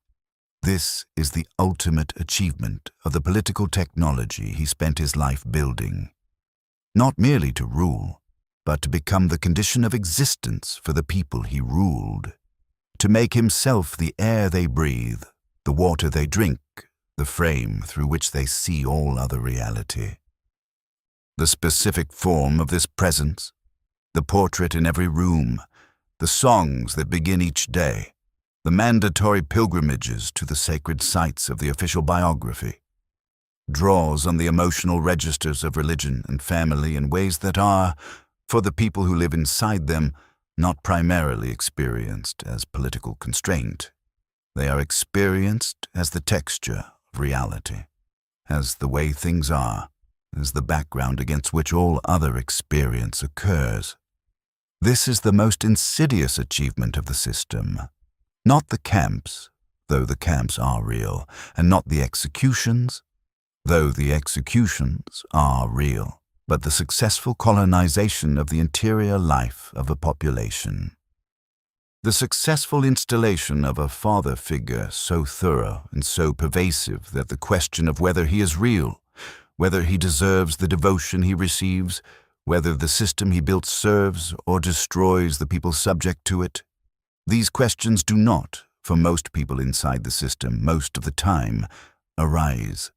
This is the ultimate achievement of the political technology he spent his life building, not merely to rule, but to become the condition of existence for the people he ruled, to make himself the air they breathe, the water they drink, the frame through which they see all other reality. The specific form of this presence, the portrait in every room, the songs that begin each day, the mandatory pilgrimages to the sacred sites of the official biography, draws on the emotional registers of religion and family in ways that are, for the people who live inside them, not primarily experienced as political constraint. They are experienced as the texture of reality, as the way things are, as the background against which all other experience occurs. This is the most insidious achievement of the system. Not the camps, though the camps are real, and not the executions, though the executions are real, but the successful colonization of the interior life of a population. The successful installation of a father figure so thorough and so pervasive that the question of whether he is real, whether he deserves the devotion he receives, whether the system he built serves or destroys the people subject to it, these questions do not, for most people inside the system most of the time, arise.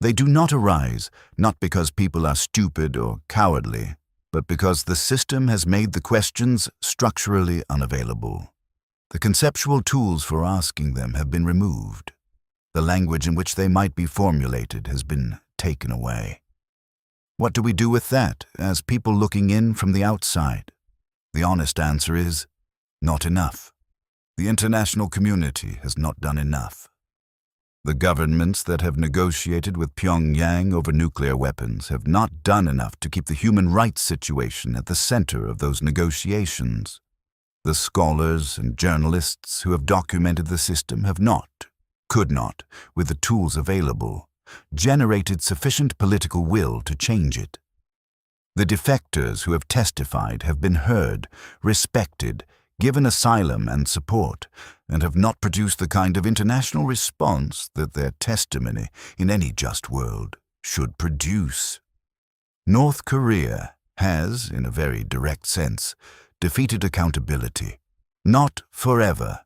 They do not arise not because people are stupid or cowardly, but because the system has made the questions structurally unavailable. The conceptual tools for asking them have been removed. The language in which they might be formulated has been taken away. What do we do with that as people looking in from the outside? The honest answer is, not enough. The international community has not done enough. The governments that have negotiated with Pyongyang over nuclear weapons have not done enough to keep the human rights situation at the center of those negotiations. The scholars and journalists who have documented the system have not, could not, with the tools available, generated sufficient political will to change it. The defectors who have testified have been heard, respected, given asylum and support, and have not produced the kind of international response that their testimony, in any just world, should produce. North Korea has, in a very direct sense, defeated accountability. Not forever.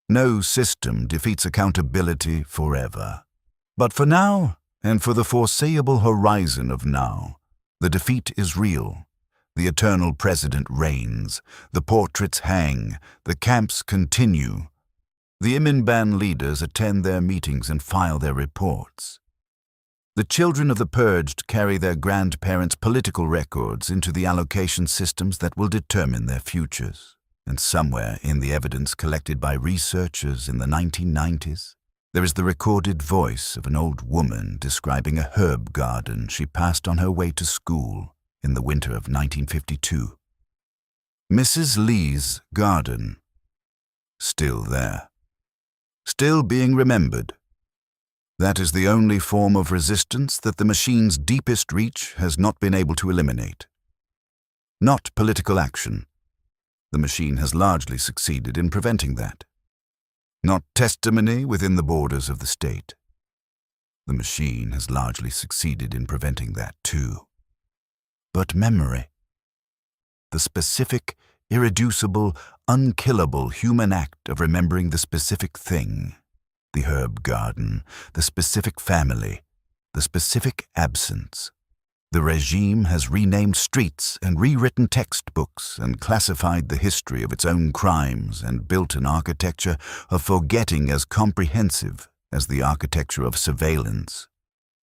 No system defeats accountability forever. But for now, and for the foreseeable horizon of now, the defeat is real. The eternal president reigns, the portraits hang, the camps continue. The Iminban leaders attend their meetings and file their reports. The children of the purged carry their grandparents' political records into the allocation systems that will determine their futures. And somewhere in the evidence collected by researchers in the 1990s, there is the recorded voice of an old woman describing a herb garden she passed on her way to school in the winter of 1952. Mrs. Lee's garden. Still there. Still being remembered. That is the only form of resistance that the machine's deepest reach has not been able to eliminate. Not political action. The machine has largely succeeded in preventing that. Not testimony within the borders of the state. The machine has largely succeeded in preventing that too. But memory. The specific, irreducible, unkillable human act of remembering the specific thing, the herb garden, the specific family, the specific absence. The regime has renamed streets and rewritten textbooks and classified the history of its own crimes and built an architecture of forgetting as comprehensive as the architecture of surveillance.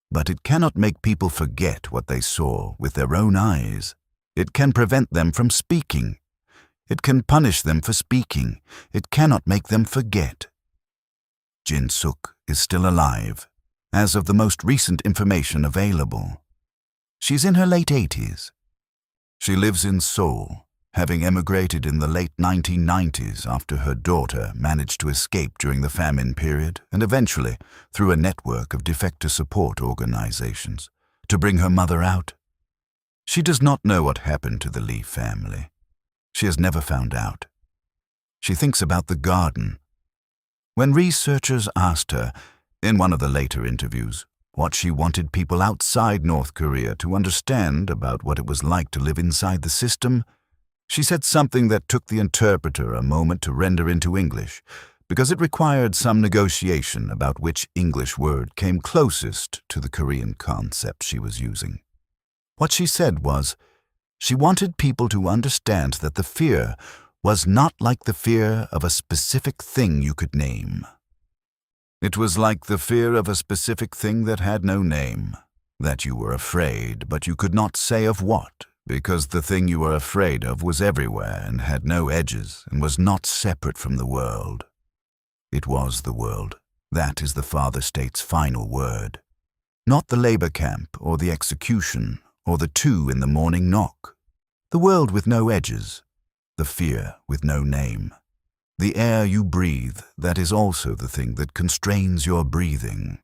But it cannot make people forget what they saw with their own eyes. It can prevent them from speaking. It can punish them for speaking. It cannot make them forget. Jin Suk is still alive, as of the most recent information available. She's in her late 80s. She lives in Seoul, having emigrated in the late 1990s after her daughter managed to escape during the famine period and eventually, through a network of defector support organizations, to bring her mother out. She does not know what happened to the Lee family. She has never found out. She thinks about the garden. When researchers asked her, in one of the later interviews, what she wanted people outside North Korea to understand about what it was like to live inside the system, she said something that took the interpreter a moment to render into English, because it required some negotiation about which English word came closest to the Korean concept she was using. What she said was, she wanted people to understand that the fear was not like the fear of a specific thing you could name. It was like the fear of a specific thing that had no name, that you were afraid, but you could not say of what, because the thing you were afraid of was everywhere and had no edges and was not separate from the world. It was the world. That is the Father State's final word. Not the labor camp or the execution or the 2 in the morning knock. The world with no edges. The fear with no name. The air you breathe, that is also the thing that constrains your breathing.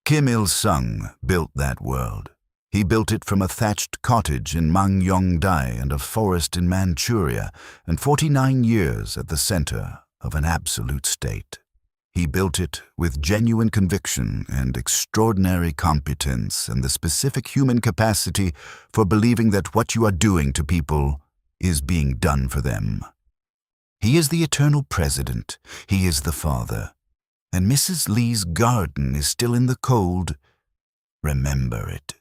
Kim Il-sung built that world. He built it from a thatched cottage in Mangyongdae and a forest in Manchuria, and 49 years at the center of an absolute state. He built it with genuine conviction and extraordinary competence and the specific human capacity for believing that what you are doing to people is being done for them. He is the eternal president. He is the father. And Mrs. Lee's garden is still in the cold. Remember it.